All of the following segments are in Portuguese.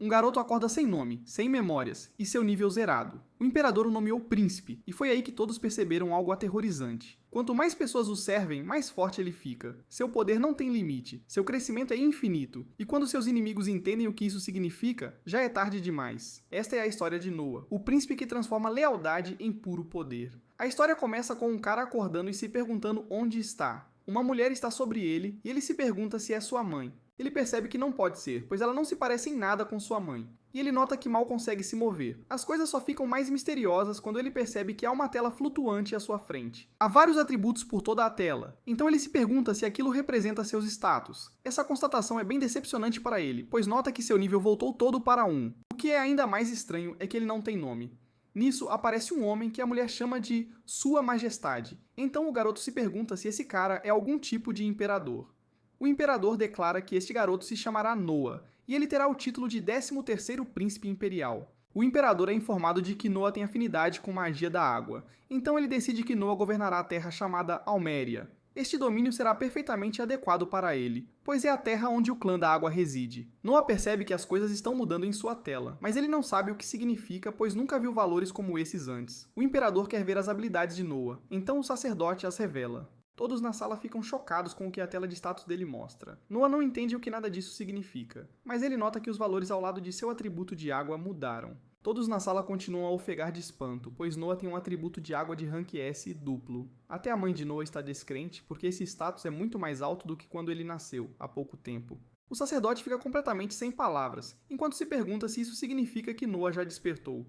Um garoto acorda sem nome, sem memórias, e seu nível zerado. O imperador o nomeou príncipe, e foi aí que todos perceberam algo aterrorizante. Quanto mais pessoas o servem, mais forte ele fica. Seu poder não tem limite, seu crescimento é infinito, e quando seus inimigos entendem o que isso significa, já é tarde demais. Esta é a história de Noah, o príncipe que transforma lealdade em puro poder. A história começa com um cara acordando e se perguntando onde está. Uma mulher está sobre ele, e ele se pergunta se é sua mãe. Ele percebe que não pode ser, pois ela não se parece em nada com sua mãe. E ele nota que mal consegue se mover. As coisas só ficam mais misteriosas quando ele percebe que há uma tela flutuante à sua frente. Há vários atributos por toda a tela, então ele se pergunta se aquilo representa seus status. Essa constatação é bem decepcionante para ele, pois nota que seu nível voltou todo para 1. O que é ainda mais estranho é que ele não tem nome. Nisso, aparece um homem que a mulher chama de Sua Majestade. Então o garoto se pergunta se esse cara é algum tipo de imperador. O imperador declara que este garoto se chamará Noah, e ele terá o título de 13º príncipe imperial. O imperador é informado de que Noah tem afinidade com magia da água, então ele decide que Noah governará a terra chamada Alméria. Este domínio será perfeitamente adequado para ele, pois é a terra onde o clã da água reside. Noah percebe que as coisas estão mudando em sua tela, mas ele não sabe o que significa, pois nunca viu valores como esses antes. O imperador quer ver as habilidades de Noah, então o sacerdote as revela. Todos na sala ficam chocados com o que a tela de status dele mostra. Noah não entende o que nada disso significa, mas ele nota que os valores ao lado de seu atributo de água mudaram. Todos na sala continuam a ofegar de espanto, pois Noah tem um atributo de água de rank S duplo. Até a mãe de Noah está descrente, porque esse status é muito mais alto do que quando ele nasceu, há pouco tempo. O sacerdote fica completamente sem palavras, enquanto se pergunta se isso significa que Noah já despertou.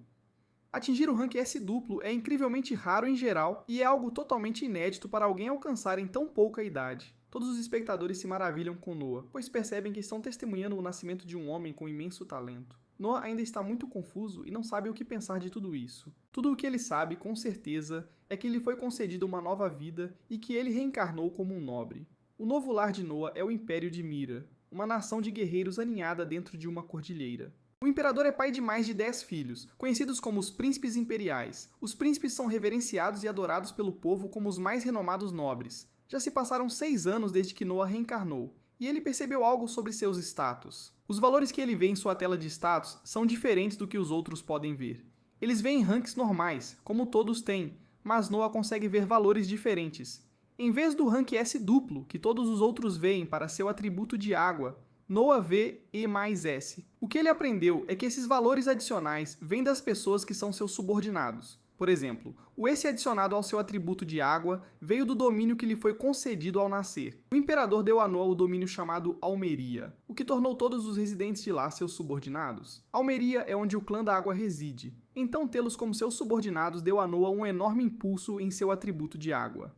Atingir o rank S duplo é incrivelmente raro em geral e é algo totalmente inédito para alguém alcançar em tão pouca idade. Todos os espectadores se maravilham com Noah, pois percebem que estão testemunhando o nascimento de um homem com imenso talento. Noah ainda está muito confuso e não sabe o que pensar de tudo isso. Tudo o que ele sabe, com certeza, é que lhe foi concedida uma nova vida e que ele reencarnou como um nobre. O novo lar de Noah é o Império de Mira, uma nação de guerreiros aninhada dentro de uma cordilheira. O imperador é pai de mais de 10 filhos, conhecidos como os príncipes imperiais. Os príncipes são reverenciados e adorados pelo povo como os mais renomados nobres. Já se passaram 6 anos desde que Noah reencarnou, e ele percebeu algo sobre seus status. Os valores que ele vê em sua tela de status são diferentes do que os outros podem ver. Eles veem ranks normais, como todos têm, mas Noah consegue ver valores diferentes. Em vez do rank S duplo, que todos os outros veem para seu atributo de água, Noah vê E mais S. O que ele aprendeu é que esses valores adicionais vêm das pessoas que são seus subordinados. Por exemplo, o esse adicionado ao seu atributo de água veio do domínio que lhe foi concedido ao nascer. O imperador deu a Noah o domínio chamado Almeria, o que tornou todos os residentes de lá seus subordinados. Almeria é onde o clã da água reside, então tê-los como seus subordinados deu a Noah um enorme impulso em seu atributo de água.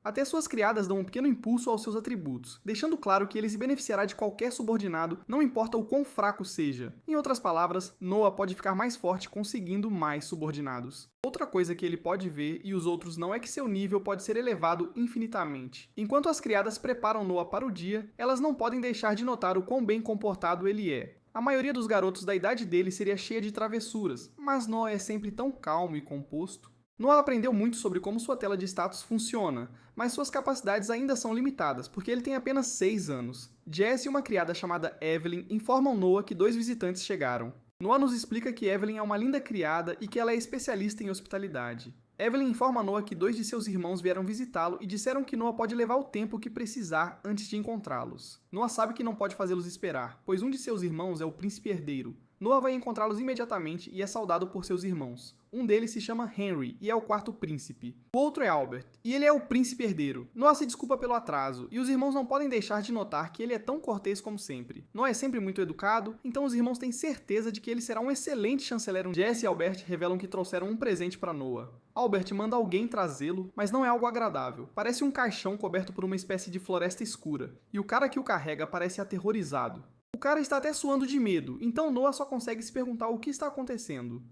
Até suas criadas dão um pequeno impulso aos seus atributos, deixando claro que ele se beneficiará de qualquer subordinado, não importa o quão fraco seja. Em outras palavras, Noah pode ficar mais forte conseguindo mais subordinados. Outra coisa que ele pode ver e os outros não é que seu nível pode ser elevado infinitamente. Enquanto as criadas preparam Noah para o dia, elas não podem deixar de notar o quão bem comportado ele é. A maioria dos garotos da idade dele seria cheia de travessuras, mas Noah é sempre tão calmo e composto. Noah aprendeu muito sobre como sua tela de status funciona, mas suas capacidades ainda são limitadas, porque ele tem apenas 6 anos. Jess e uma criada chamada Evelyn informam Noah que 2 visitantes chegaram. Noah nos explica que Evelyn é uma linda criada e que ela é especialista em hospitalidade. Evelyn informa Noah que 2 de seus irmãos vieram visitá-lo e disseram que Noah pode levar o tempo que precisar antes de encontrá-los. Noah sabe que não pode fazê-los esperar, pois um de seus irmãos é o príncipe herdeiro. Noah vai encontrá-los imediatamente e é saudado por seus irmãos. Um deles se chama Henry e é o 4º príncipe. O outro é Albert, e ele é o príncipe herdeiro. Noah se desculpa pelo atraso, e os irmãos não podem deixar de notar que ele é tão cortês como sempre. Noah é sempre muito educado, então os irmãos têm certeza de que ele será um excelente chanceler. Jess e Albert revelam que trouxeram um presente para Noah. Albert manda alguém trazê-lo, mas não é algo agradável. Parece um caixão coberto por uma espécie de floresta escura, e o cara que o carrega parece aterrorizado. O cara está até suando de medo, então Noah só consegue se perguntar o que está acontecendo.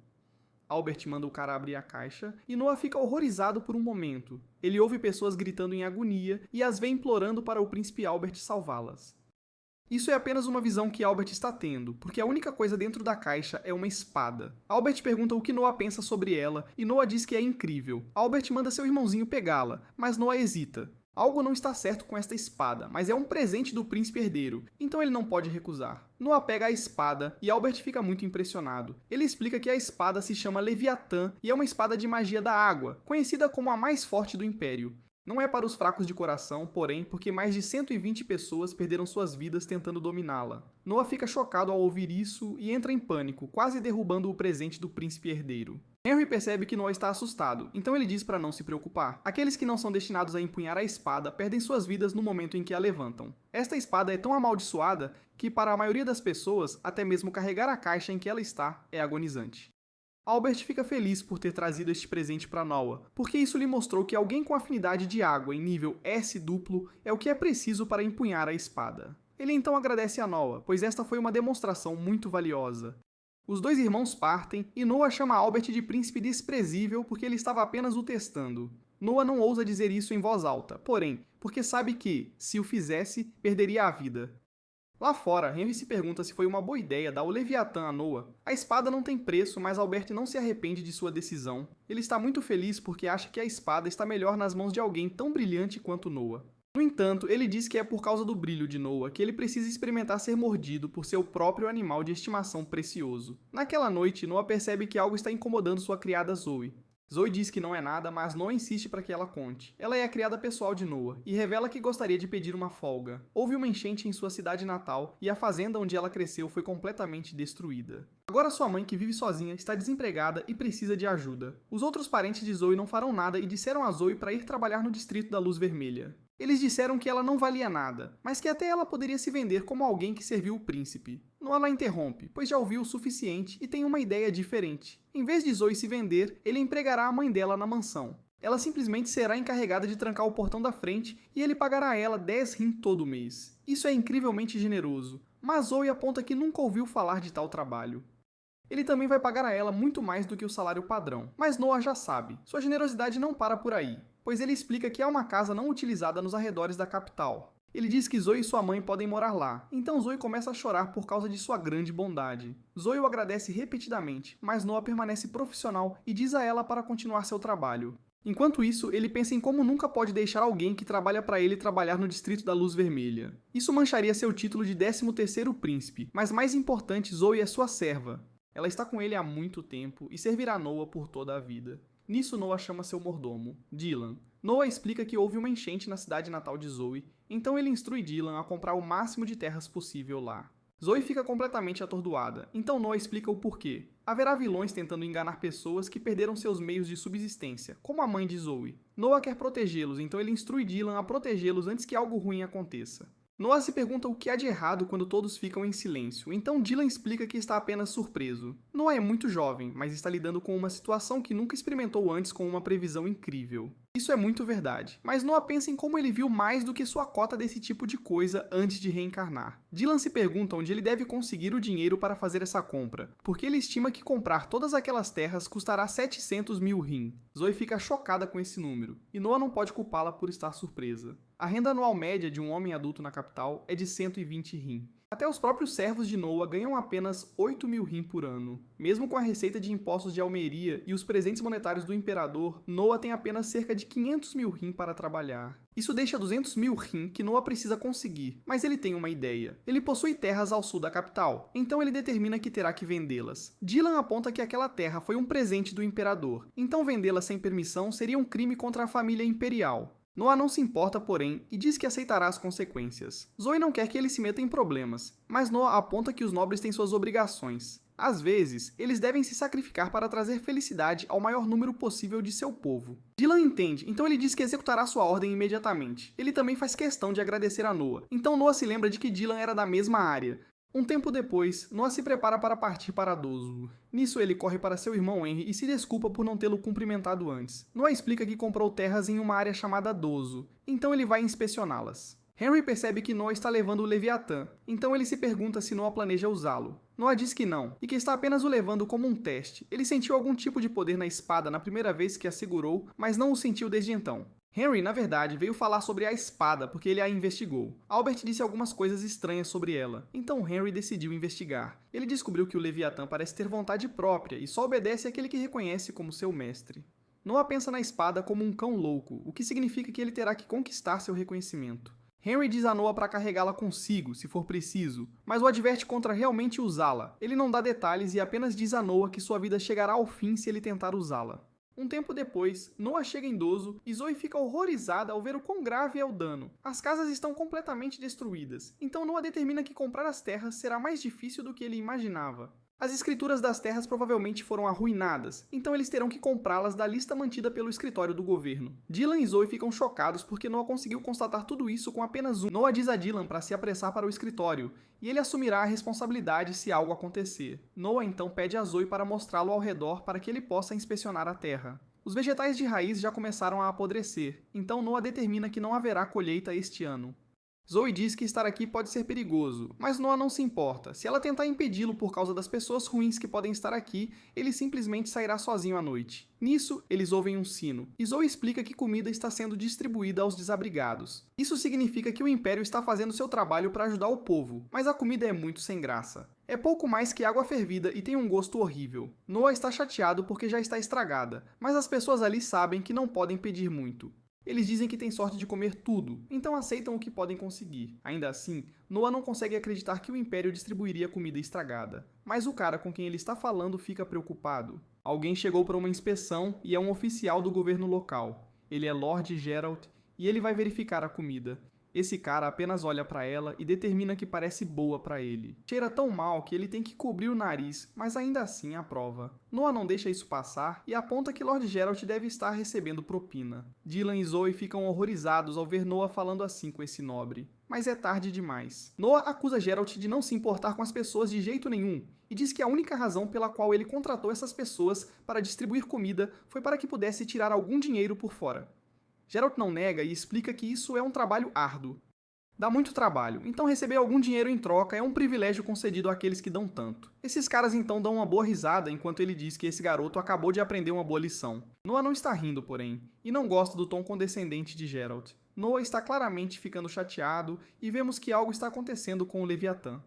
Albert manda o cara abrir a caixa, e Noah fica horrorizado por um momento. Ele ouve pessoas gritando em agonia e as vê implorando para o príncipe Albert salvá-las. Isso é apenas uma visão que Albert está tendo, porque a única coisa dentro da caixa é uma espada. Albert pergunta o que Noah pensa sobre ela, e Noah diz que é incrível. Albert manda seu irmãozinho pegá-la, mas Noah hesita. Algo não está certo com esta espada, mas é um presente do príncipe herdeiro, então ele não pode recusar. Noah pega a espada e Albert fica muito impressionado. Ele explica que a espada se chama Leviatã e é uma espada de magia da água, conhecida como a mais forte do Império. Não é para os fracos de coração, porém, porque mais de 120 pessoas perderam suas vidas tentando dominá-la. Noah fica chocado ao ouvir isso e entra em pânico, quase derrubando o presente do príncipe herdeiro. Henry percebe que Noah está assustado, então ele diz para não se preocupar. Aqueles que não são destinados a empunhar a espada perdem suas vidas no momento em que a levantam. Esta espada é tão amaldiçoada que, para a maioria das pessoas, até mesmo carregar a caixa em que ela está é agonizante. Albert fica feliz por ter trazido este presente para Noah, porque isso lhe mostrou que alguém com afinidade de água em nível S duplo é o que é preciso para empunhar a espada. Ele então agradece a Noah, pois esta foi uma demonstração muito valiosa. Os dois irmãos partem e Noah chama Albert de príncipe desprezível porque ele estava apenas o testando. Noah não ousa dizer isso em voz alta, porém, porque sabe que, se o fizesse, perderia a vida. Lá fora, Henry se pergunta se foi uma boa ideia dar o Leviatã a Noah. A espada não tem preço, mas Albert não se arrepende de sua decisão. Ele está muito feliz porque acha que a espada está melhor nas mãos de alguém tão brilhante quanto Noah. No entanto, ele diz que é por causa do brilho de Noah que ele precisa experimentar ser mordido por seu próprio animal de estimação precioso. Naquela noite, Noah percebe que algo está incomodando sua criada Zoe. Zoe diz que não é nada, mas Noah insiste para que ela conte. Ela é a criada pessoal de Noah e revela que gostaria de pedir uma folga. Houve uma enchente em sua cidade natal e a fazenda onde ela cresceu foi completamente destruída. Agora sua mãe, que vive sozinha, está desempregada e precisa de ajuda. Os outros parentes de Zoe não farão nada e disseram a Zoe para ir trabalhar no distrito da Luz Vermelha. Eles disseram que ela não valia nada, mas que até ela poderia se vender como alguém que serviu o príncipe. Noah a interrompe, pois já ouviu o suficiente e tem uma ideia diferente. Em vez de Zoe se vender, ele empregará a mãe dela na mansão. Ela simplesmente será encarregada de trancar o portão da frente e ele pagará a ela 10 rim todo mês. Isso é incrivelmente generoso, mas Zoe aponta que nunca ouviu falar de tal trabalho. Ele também vai pagar a ela muito mais do que o salário padrão, mas Noah já sabe, sua generosidade não para por aí, pois ele explica que há uma casa não utilizada nos arredores da capital. Ele diz que Zoe e sua mãe podem morar lá, então Zoe começa a chorar por causa de sua grande bondade. Zoe o agradece repetidamente, mas Noah permanece profissional e diz a ela para continuar seu trabalho. Enquanto isso, ele pensa em como nunca pode deixar alguém que trabalha para ele trabalhar no Distrito da Luz Vermelha. Isso mancharia seu título de 13º príncipe, mas mais importante, Zoe é sua serva. Ela está com ele há muito tempo e servirá Noah por toda a vida. Nisso, Noah chama seu mordomo, Dylan. Noah explica que houve uma enchente na cidade natal de Zoe, então ele instrui Dylan a comprar o máximo de terras possível lá. Zoe fica completamente atordoada, então Noah explica o porquê. Haverá vilões tentando enganar pessoas que perderam seus meios de subsistência, como a mãe de Zoe. Noah quer protegê-los, então ele instrui Dylan a protegê-los antes que algo ruim aconteça. Noah se pergunta o que há de errado quando todos ficam em silêncio, então Dylan explica que está apenas surpreso. Noah é muito jovem, mas está lidando com uma situação que nunca experimentou antes com uma previsão incrível. Isso é muito verdade, mas Noah pensa em como ele viu mais do que sua cota desse tipo de coisa antes de reencarnar. Dylan se pergunta onde ele deve conseguir o dinheiro para fazer essa compra, porque ele estima que comprar todas aquelas terras custará 700 mil rim. Zoe fica chocada com esse número, e Noah não pode culpá-la por estar surpresa. A renda anual média de um homem adulto na capital é de 120 rim. Até os próprios servos de Noah ganham apenas 8 mil rim por ano. Mesmo com a receita de impostos de almeria e os presentes monetários do imperador, Noah tem apenas cerca de 500 mil rim para trabalhar. Isso deixa 200 mil rim que Noah precisa conseguir, mas ele tem uma ideia. Ele possui terras ao sul da capital, então ele determina que terá que vendê-las. Dylan aponta que aquela terra foi um presente do imperador, então vendê-la sem permissão seria um crime contra a família imperial. Noah não se importa, porém, e diz que aceitará as consequências. Zoe não quer que ele se meta em problemas, mas Noah aponta que os nobres têm suas obrigações. Às vezes, eles devem se sacrificar para trazer felicidade ao maior número possível de seu povo. Dylan entende, então ele diz que executará sua ordem imediatamente. Ele também faz questão de agradecer a Noah, então Noah se lembra de que Dylan era da mesma área. Um tempo depois, Noah se prepara para partir para Dozo. Nisso, ele corre para seu irmão Henry e se desculpa por não tê-lo cumprimentado antes. Noah explica que comprou terras em uma área chamada Dozo, então ele vai inspecioná-las. Henry percebe que Noah está levando o Leviatã, então ele se pergunta se Noah planeja usá-lo. Noah diz que não, e que está apenas o levando como um teste. Ele sentiu algum tipo de poder na espada na primeira vez que a segurou, mas não o sentiu desde então. Henry, na verdade, veio falar sobre a espada porque ele a investigou. Albert disse algumas coisas estranhas sobre ela, então Henry decidiu investigar. Ele descobriu que o Leviatã parece ter vontade própria e só obedece àquele que reconhece como seu mestre. Noah pensa na espada como um cão louco, o que significa que ele terá que conquistar seu reconhecimento. Henry diz a Noah para carregá-la consigo, se for preciso, mas o adverte contra realmente usá-la. Ele não dá detalhes e apenas diz a Noah que sua vida chegará ao fim se ele tentar usá-la. Um tempo depois, Noah chega idoso e Zoe fica horrorizada ao ver o quão grave é o dano. As casas estão completamente destruídas, então Noah determina que comprar as terras será mais difícil do que ele imaginava. As escrituras das terras provavelmente foram arruinadas, então eles terão que comprá-las da lista mantida pelo escritório do governo. Dylan e Zoe ficam chocados porque Noah conseguiu constatar tudo isso com apenas um. Noah diz a Dylan para se apressar para o escritório, e ele assumirá a responsabilidade se algo acontecer. Noah então pede a Zoe para mostrá-lo ao redor para que ele possa inspecionar a terra. Os vegetais de raiz já começaram a apodrecer, então Noah determina que não haverá colheita este ano. Zoe diz que estar aqui pode ser perigoso, mas Noah não se importa. Se ela tentar impedi-lo por causa das pessoas ruins que podem estar aqui, ele simplesmente sairá sozinho à noite. Nisso, eles ouvem um sino, e Zoe explica que comida está sendo distribuída aos desabrigados. Isso significa que o Império está fazendo seu trabalho para ajudar o povo, mas a comida é muito sem graça. É pouco mais que água fervida e tem um gosto horrível. Noah está chateado porque já está estragada, mas as pessoas ali sabem que não podem pedir muito. Eles dizem que têm sorte de comer tudo, então aceitam o que podem conseguir. Ainda assim, Noah não consegue acreditar que o Império distribuiria comida estragada. Mas o cara com quem ele está falando fica preocupado. Alguém chegou para uma inspeção e é um oficial do governo local. Ele é Lord Geralt e ele vai verificar a comida. Esse cara apenas olha para ela e determina que parece boa para ele. Cheira tão mal que ele tem que cobrir o nariz, mas ainda assim aprova. Noah não deixa isso passar e aponta que Lord Geralt deve estar recebendo propina. Dylan e Zoe ficam horrorizados ao ver Noah falando assim com esse nobre. Mas é tarde demais. Noah acusa Geralt de não se importar com as pessoas de jeito nenhum e diz que a única razão pela qual ele contratou essas pessoas para distribuir comida foi para que pudesse tirar algum dinheiro por fora. Geralt não nega e explica que isso é um trabalho árduo. Dá muito trabalho, então receber algum dinheiro em troca é um privilégio concedido àqueles que dão tanto. Esses caras então dão uma boa risada enquanto ele diz que esse garoto acabou de aprender uma boa lição. Noah não está rindo, porém, e não gosta do tom condescendente de Geralt. Noah está claramente ficando chateado e vemos que algo está acontecendo com o Leviatã.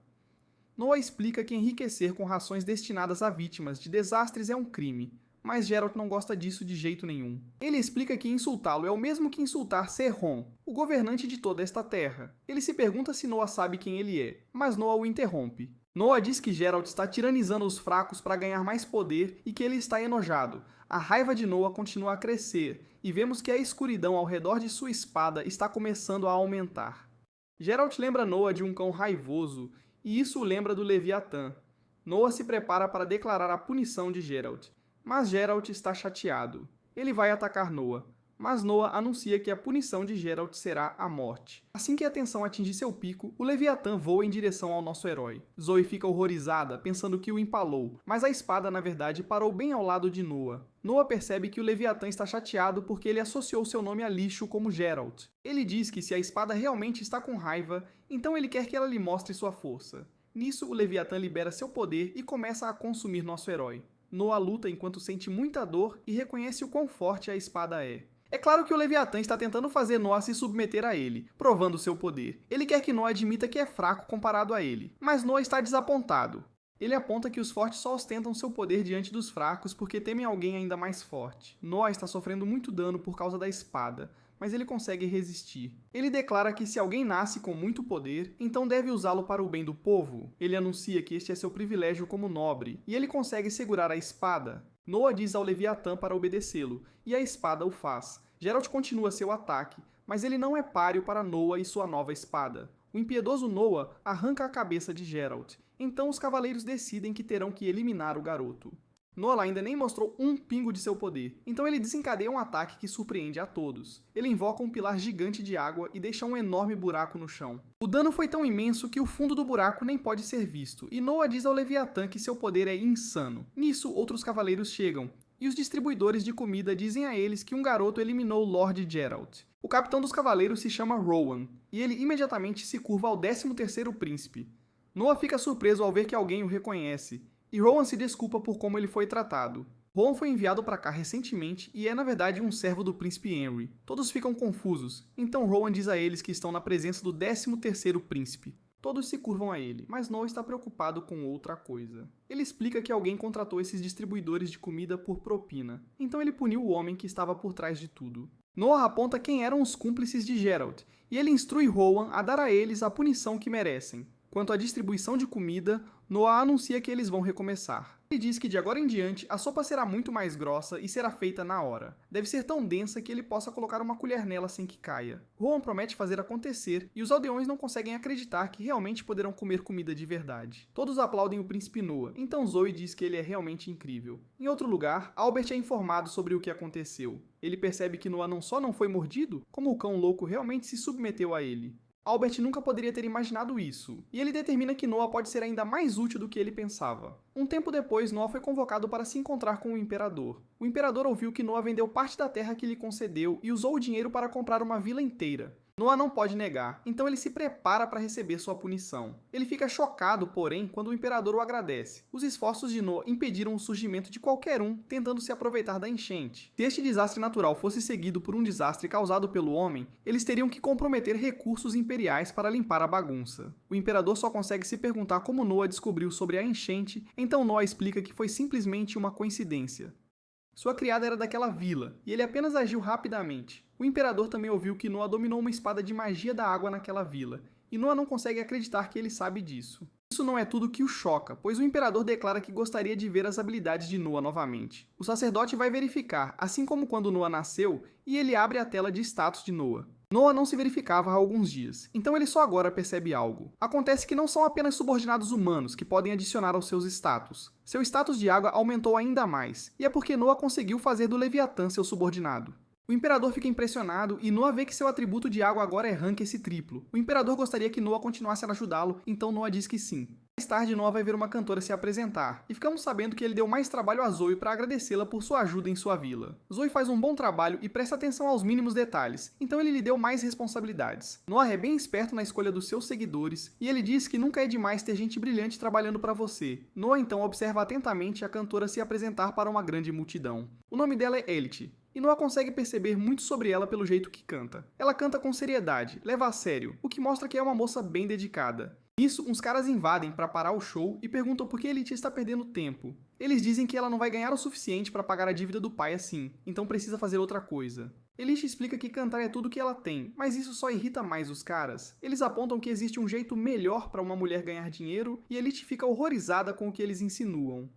Noah explica que enriquecer com rações destinadas a vítimas de desastres é um crime, mas Geralt não gosta disso de jeito nenhum. Ele explica que insultá-lo é o mesmo que insultar Serron, o governante de toda esta terra. Ele se pergunta se Noah sabe quem ele é, mas Noah o interrompe. Noah diz que Geralt está tiranizando os fracos para ganhar mais poder e que ele está enojado. A raiva de Noah continua a crescer, e vemos que a escuridão ao redor de sua espada está começando a aumentar. Geralt lembra Noah de um cão raivoso, e isso o lembra do Leviatã. Noah se prepara para declarar a punição de Geralt. Mas Geralt está chateado. Ele vai atacar Noah, mas Noah anuncia que a punição de Geralt será a morte. Assim que a tensão atinge seu pico, o Leviatã voa em direção ao nosso herói. Zoe fica horrorizada, pensando que o empalou, mas a espada na verdade parou bem ao lado de Noah. Noah percebe que o Leviatã está chateado porque ele associou seu nome a lixo como Geralt. Ele diz que se a espada realmente está com raiva, então ele quer que ela lhe mostre sua força. Nisso, o Leviatã libera seu poder e começa a consumir nosso herói. Noah luta enquanto sente muita dor e reconhece o quão forte a espada é. É claro que o Leviatã está tentando fazer Noah se submeter a ele, provando seu poder. Ele quer que Noah admita que é fraco comparado a ele, mas Noah está desapontado. Ele aponta que os fortes só ostentam seu poder diante dos fracos porque temem alguém ainda mais forte. Noah está sofrendo muito dano por causa da espada, mas ele consegue resistir. Ele declara que se alguém nasce com muito poder, então deve usá-lo para o bem do povo. Ele anuncia que este é seu privilégio como nobre, e ele consegue segurar a espada. Noah diz ao Leviatã para obedecê-lo, e a espada o faz. Geralt continua seu ataque, mas ele não é páreo para Noah e sua nova espada. O impiedoso Noah arranca a cabeça de Geralt, então os cavaleiros decidem que terão que eliminar o garoto. Noah ainda nem mostrou um pingo de seu poder, então ele desencadeia um ataque que surpreende a todos. Ele invoca um pilar gigante de água e deixa um enorme buraco no chão. O dano foi tão imenso que o fundo do buraco nem pode ser visto, e Noah diz ao Leviatã que seu poder é insano. Nisso, outros cavaleiros chegam, e os distribuidores de comida dizem a eles que um garoto eliminou Lord Geralt. O capitão dos cavaleiros se chama Rowan, e ele imediatamente se curva ao 13º príncipe. Noah fica surpreso ao ver que alguém o reconhece, e Rowan se desculpa por como ele foi tratado. Rowan foi enviado para cá recentemente e é na verdade um servo do príncipe Henry. Todos ficam confusos, então Rowan diz a eles que estão na presença do 13º príncipe. Todos se curvam a ele, mas Noah está preocupado com outra coisa. Ele explica que alguém contratou esses distribuidores de comida por propina, então ele puniu o homem que estava por trás de tudo. Noah aponta quem eram os cúmplices de Geralt, e ele instrui Rowan a dar a eles a punição que merecem. Quanto à distribuição de comida, Noah anuncia que eles vão recomeçar. Ele diz que de agora em diante a sopa será muito mais grossa e será feita na hora. Deve ser tão densa que ele possa colocar uma colher nela sem que caia. Rowan promete fazer acontecer e os aldeões não conseguem acreditar que realmente poderão comer comida de verdade. Todos aplaudem o príncipe Noah, então Zoe diz que ele é realmente incrível. Em outro lugar, Albert é informado sobre o que aconteceu. Ele percebe que Noah não só não foi mordido, como o cão louco realmente se submeteu a ele. Albert nunca poderia ter imaginado isso, e ele determina que Noah pode ser ainda mais útil do que ele pensava. Um tempo depois, Noah foi convocado para se encontrar com o Imperador. O Imperador ouviu que Noah vendeu parte da terra que lhe concedeu e usou o dinheiro para comprar uma vila inteira. Noah não pode negar, então ele se prepara para receber sua punição. Ele fica chocado, porém, quando o Imperador o agradece. Os esforços de Noah impediram o surgimento de qualquer um tentando se aproveitar da enchente. Se este desastre natural fosse seguido por um desastre causado pelo homem, eles teriam que comprometer recursos imperiais para limpar a bagunça. O Imperador só consegue se perguntar como Noah descobriu sobre a enchente, então Noah explica que foi simplesmente uma coincidência. Sua criada era daquela vila, e ele apenas agiu rapidamente. O Imperador também ouviu que Noah dominou uma espada de magia da água naquela vila, e Noah não consegue acreditar que ele sabe disso. Isso não é tudo que o choca, pois o Imperador declara que gostaria de ver as habilidades de Noah novamente. O sacerdote vai verificar, assim como quando Noah nasceu, e ele abre a tela de status de Noah. Noah não se verificava há alguns dias, então ele só agora percebe algo. Acontece que não são apenas subordinados humanos que podem adicionar aos seus status. Seu status de água aumentou ainda mais, e é porque Noah conseguiu fazer do Leviatã seu subordinado. O Imperador fica impressionado e Noah vê que seu atributo de água agora é rank esse triplo. O Imperador gostaria que Noah continuasse a ajudá-lo, então Noah diz que sim. Mais tarde, Noah vai ver uma cantora se apresentar, e ficamos sabendo que ele deu mais trabalho a Zoe para agradecê-la por sua ajuda em sua vila. Zoe faz um bom trabalho e presta atenção aos mínimos detalhes, então ele lhe deu mais responsabilidades. Noah é bem esperto na escolha dos seus seguidores, e ele diz que nunca é demais ter gente brilhante trabalhando para você. Noah então observa atentamente a cantora se apresentar para uma grande multidão. O nome dela é Elite, e Noah consegue perceber muito sobre ela pelo jeito que canta. Ela canta com seriedade, leva a sério, o que mostra que é uma moça bem dedicada. Nisso, uns caras invadem para parar o show e perguntam por que Elite está perdendo tempo. Eles dizem que ela não vai ganhar o suficiente para pagar a dívida do pai assim, então precisa fazer outra coisa. Elite explica que cantar é tudo que ela tem, mas isso só irrita mais os caras. Eles apontam que existe um jeito melhor para uma mulher ganhar dinheiro e Elite fica horrorizada com o que eles insinuam.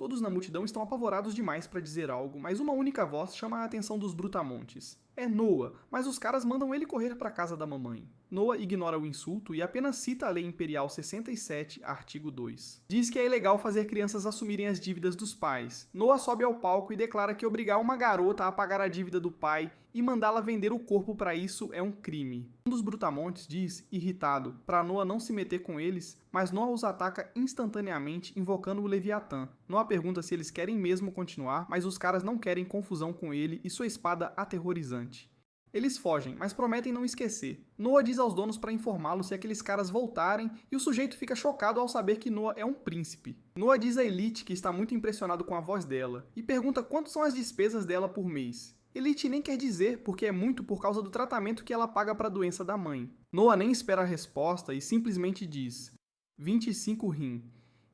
Todos na multidão estão apavorados demais para dizer algo, mas uma única voz chama a atenção dos brutamontes. É Noah, mas os caras mandam ele correr para a casa da mamãe. Noah ignora o insulto e apenas cita a Lei Imperial 67, artigo 2. Diz que é ilegal fazer crianças assumirem as dívidas dos pais. Noah sobe ao palco e declara que obrigar uma garota a pagar a dívida do pai e mandá-la vender o corpo para isso é um crime. Um dos brutamontes diz, irritado, para Noah não se meter com eles, mas Noah os ataca instantaneamente invocando o Leviatã. Noah pergunta se eles querem mesmo continuar, mas os caras não querem confusão com ele e sua espada aterrorizante. Eles fogem, mas prometem não esquecer. Noah diz aos donos para informá-los se aqueles caras voltarem e o sujeito fica chocado ao saber que Noah é um príncipe. Noah diz a Elite que está muito impressionado com a voz dela e pergunta quanto são as despesas dela por mês. Elite nem quer dizer porque é muito por causa do tratamento que ela paga para a doença da mãe. Noah nem espera a resposta e simplesmente diz 25 rim.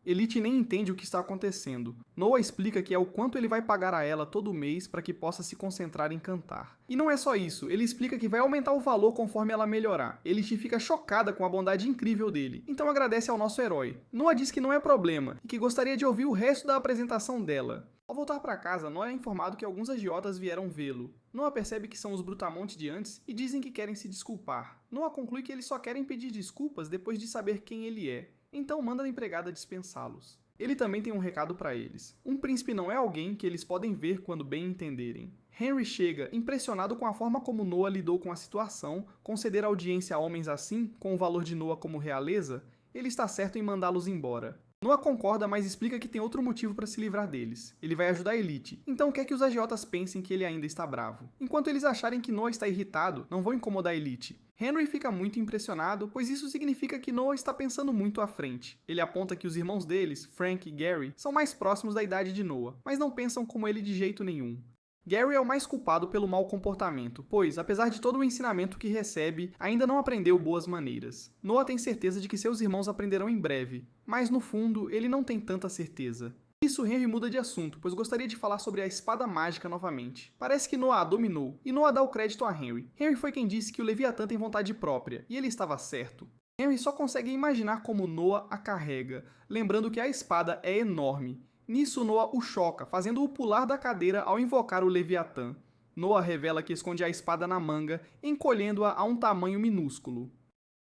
Elite nem entende o que está acontecendo. Noah explica que é o quanto ele vai pagar a ela todo mês para que possa se concentrar em cantar. E não é só isso, ele explica que vai aumentar o valor conforme ela melhorar. Elite fica chocada com a bondade incrível dele, então agradece ao nosso herói. Noah diz que não é problema e que gostaria de ouvir o resto da apresentação dela. Ao voltar para casa, Noah é informado que alguns agiotas vieram vê-lo. Noah percebe que são os brutamontes de antes e dizem que querem se desculpar. Noah conclui que eles só querem pedir desculpas depois de saber quem ele é. Então manda a empregada dispensá-los. Ele também tem um recado para eles. Um príncipe não é alguém que eles podem ver quando bem entenderem. Henry chega, impressionado com a forma como Noah lidou com a situação, conceder audiência a homens assim, com o valor de Noah como realeza, ele está certo em mandá-los embora. Noah concorda, mas explica que tem outro motivo para se livrar deles. Ele vai ajudar a Elite, então quer que os agiotas pensem que ele ainda está bravo. Enquanto eles acharem que Noah está irritado, não vão incomodar a Elite. Henry fica muito impressionado, pois isso significa que Noah está pensando muito à frente. Ele aponta que os irmãos deles, Frank e Gary, são mais próximos da idade de Noah, mas não pensam como ele de jeito nenhum. Gary é o mais culpado pelo mau comportamento, pois, apesar de todo o ensinamento que recebe, ainda não aprendeu boas maneiras. Noah tem certeza de que seus irmãos aprenderão em breve, mas no fundo, ele não tem tanta certeza. Nisso, Henry muda de assunto, pois gostaria de falar sobre a espada mágica novamente. Parece que Noah a dominou, e Noah dá o crédito a Henry. Henry foi quem disse que o Leviatã tem vontade própria, e ele estava certo. Henry só consegue imaginar como Noah a carrega, lembrando que a espada é enorme. Nisso, Noah o choca, fazendo-o pular da cadeira ao invocar o Leviatã. Noah revela que esconde a espada na manga, encolhendo-a a um tamanho minúsculo.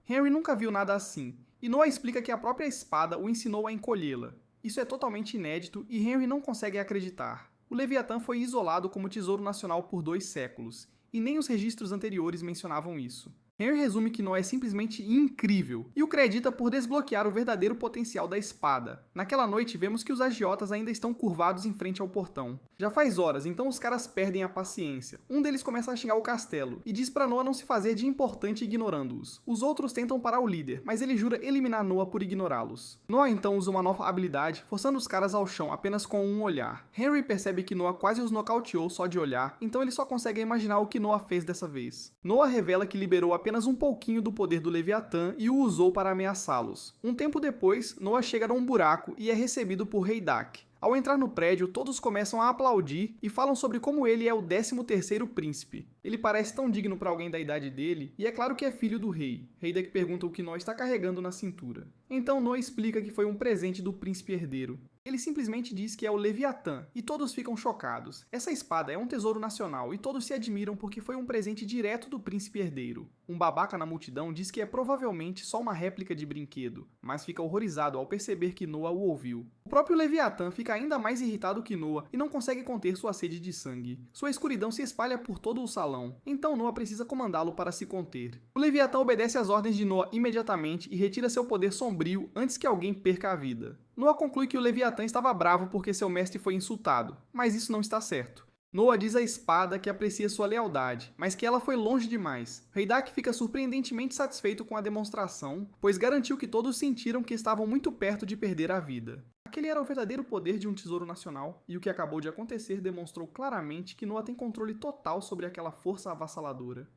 Henry nunca viu nada assim, e Noah explica que a própria espada o ensinou a encolhê-la. Isso é totalmente inédito e Henry não consegue acreditar. O Leviatã foi isolado como tesouro nacional por 2 séculos, e nem os registros anteriores mencionavam isso. Henry resume que Noah é simplesmente incrível e o acredita por desbloquear o verdadeiro potencial da espada. Naquela noite, vemos que os agiotas ainda estão curvados em frente ao portão. Já faz horas, então os caras perdem a paciência. Um deles começa a xingar o castelo e diz pra Noah não se fazer de importante ignorando-os. Os outros tentam parar o líder, mas ele jura eliminar Noah por ignorá-los. Noah então usa uma nova habilidade, forçando os caras ao chão apenas com um olhar. Henry percebe que Noah quase os nocauteou só de olhar, então ele só consegue imaginar o que Noah fez dessa vez. Noah revela que liberou apenas um pouquinho do poder do Leviatã e o usou para ameaçá-los. Um tempo depois, Noah chega num buraco e é recebido por Haydak. Ao entrar no prédio, todos começam a aplaudir e falam sobre como ele é o 13º príncipe. Ele parece tão digno para alguém da idade dele, e é claro que é filho do rei. Haydak pergunta o que Noah está carregando na cintura. Então Noah explica que foi um presente do príncipe herdeiro. Ele simplesmente diz que é o Leviatã, e todos ficam chocados. Essa espada é um tesouro nacional, e todos se admiram porque foi um presente direto do príncipe herdeiro. Um babaca na multidão diz que é provavelmente só uma réplica de brinquedo, mas fica horrorizado ao perceber que Noah o ouviu. O próprio Leviatã fica ainda mais irritado que Noah e não consegue conter sua sede de sangue. Sua escuridão se espalha por todo o salão, então Noah precisa comandá-lo para se conter. O Leviatã obedece às ordens de Noah imediatamente e retira seu poder sombrio antes que alguém perca a vida. Noah conclui que o Leviatã estava bravo porque seu mestre foi insultado, mas isso não está certo. Noah diz à espada que aprecia sua lealdade, mas que ela foi longe demais. Haydak fica surpreendentemente satisfeito com a demonstração, pois garantiu que todos sentiram que estavam muito perto de perder a vida. Aquele era o verdadeiro poder de um tesouro nacional, e o que acabou de acontecer demonstrou claramente que Noah tem controle total sobre aquela força avassaladora.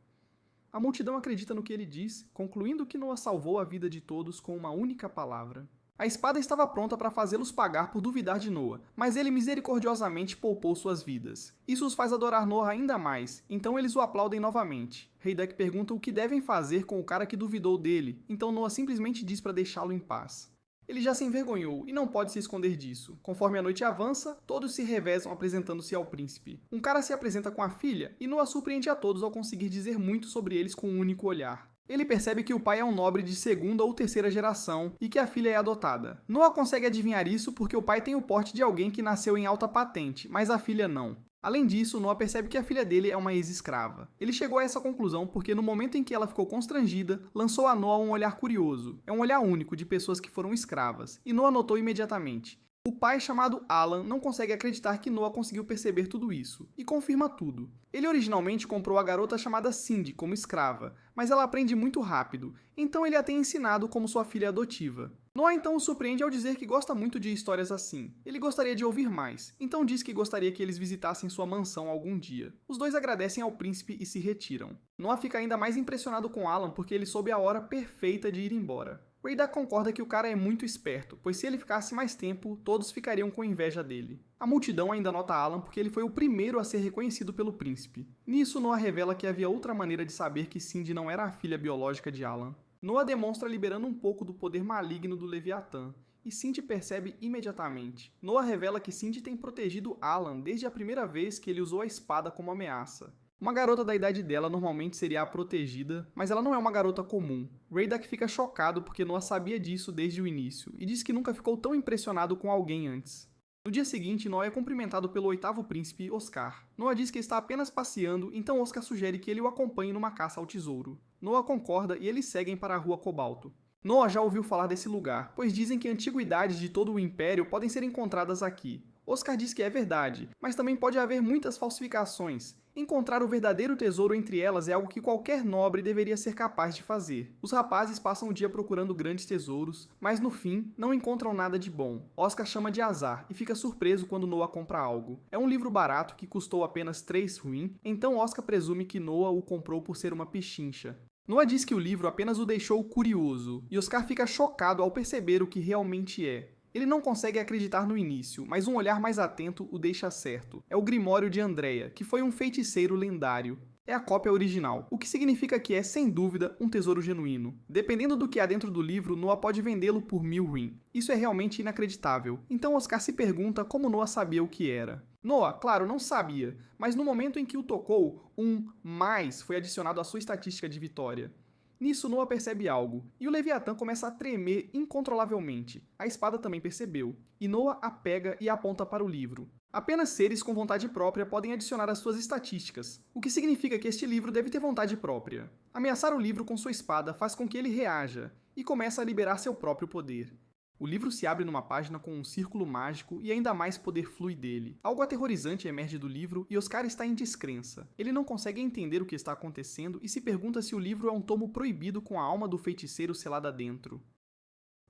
A multidão acredita no que ele diz, concluindo que Noah salvou a vida de todos com uma única palavra. A espada estava pronta para fazê-los pagar por duvidar de Noah, mas ele misericordiosamente poupou suas vidas. Isso os faz adorar Noah ainda mais, então eles o aplaudem novamente. Haydak pergunta o que devem fazer com o cara que duvidou dele, então Noah simplesmente diz para deixá-lo em paz. Ele já se envergonhou e não pode se esconder disso. Conforme a noite avança, todos se revezam apresentando-se ao príncipe. Um cara se apresenta com a filha e Noah surpreende a todos ao conseguir dizer muito sobre eles com um único olhar. Ele percebe que o pai é um nobre de 2ª ou 3ª geração e que a filha é adotada. Noah consegue adivinhar isso porque o pai tem o porte de alguém que nasceu em alta patente, mas a filha não. Além disso, Noah percebe que a filha dele é uma ex-escrava. Ele chegou a essa conclusão porque no momento em que ela ficou constrangida, lançou a Noah um olhar curioso. É um olhar único de pessoas que foram escravas, e Noah notou imediatamente. O pai, chamado Alan, não consegue acreditar que Noah conseguiu perceber tudo isso, e confirma tudo. Ele originalmente comprou a garota chamada Cindy como escrava, mas ela aprende muito rápido, então ele a tem ensinado como sua filha adotiva. Noah então o surpreende ao dizer que gosta muito de histórias assim. Ele gostaria de ouvir mais, então diz que gostaria que eles visitassem sua mansão algum dia. Os dois agradecem ao príncipe e se retiram. Noah fica ainda mais impressionado com Alan porque ele soube a hora perfeita de ir embora. Haydak concorda que o cara é muito esperto, pois se ele ficasse mais tempo, todos ficariam com inveja dele. A multidão ainda nota Alan porque ele foi o primeiro a ser reconhecido pelo príncipe. Nisso, Noah revela que havia outra maneira de saber que Cindy não era a filha biológica de Alan. Noah demonstra liberando um pouco do poder maligno do Leviatã, e Cindy percebe imediatamente. Noah revela que Cindy tem protegido Alan desde a primeira vez que ele usou a espada como ameaça. Uma garota da idade dela normalmente seria a protegida, mas ela não é uma garota comum. Haydak fica chocado porque Noah sabia disso desde o início, e diz que nunca ficou tão impressionado com alguém antes. No dia seguinte, Noah é cumprimentado pelo 8º príncipe, Oscar. Noah diz que está apenas passeando, então Oscar sugere que ele o acompanhe numa caça ao tesouro. Noah concorda e eles seguem para a Rua Cobalto. Noah já ouviu falar desse lugar, pois dizem que antiguidades de todo o Império podem ser encontradas aqui. Oscar diz que é verdade, mas também pode haver muitas falsificações. Encontrar o verdadeiro tesouro entre elas é algo que qualquer nobre deveria ser capaz de fazer. Os rapazes passam o dia procurando grandes tesouros, mas no fim, não encontram nada de bom. Oscar chama de azar e fica surpreso quando Noah compra algo. É um livro barato que custou apenas 3 ruim, então Oscar presume que Noah o comprou por ser uma pechincha. Noah diz que o livro apenas o deixou curioso, e Oscar fica chocado ao perceber o que realmente é. Ele não consegue acreditar no início, mas um olhar mais atento o deixa certo. É o Grimório de Andrea, que foi um feiticeiro lendário. É a cópia original, o que significa que é, sem dúvida, um tesouro genuíno. Dependendo do que há dentro do livro, Noah pode vendê-lo por 1000 ruim. Isso é realmente inacreditável. Então Oscar se pergunta como Noah sabia o que era. Noah, claro, não sabia, mas no momento em que o tocou, um mais foi adicionado à sua estatística de vitória. Nisso, Noah percebe algo, e o Leviatã começa a tremer incontrolavelmente. A espada também percebeu, e Noah a pega e a aponta para o livro. Apenas seres com vontade própria podem adicionar as suas estatísticas, o que significa que este livro deve ter vontade própria. Ameaçar o livro com sua espada faz com que ele reaja, e começa a liberar seu próprio poder. O livro se abre numa página com um círculo mágico e ainda mais poder flui dele. Algo aterrorizante emerge do livro e Oscar está em descrença. Ele não consegue entender o que está acontecendo e se pergunta se o livro é um tomo proibido com a alma do feiticeiro selada dentro.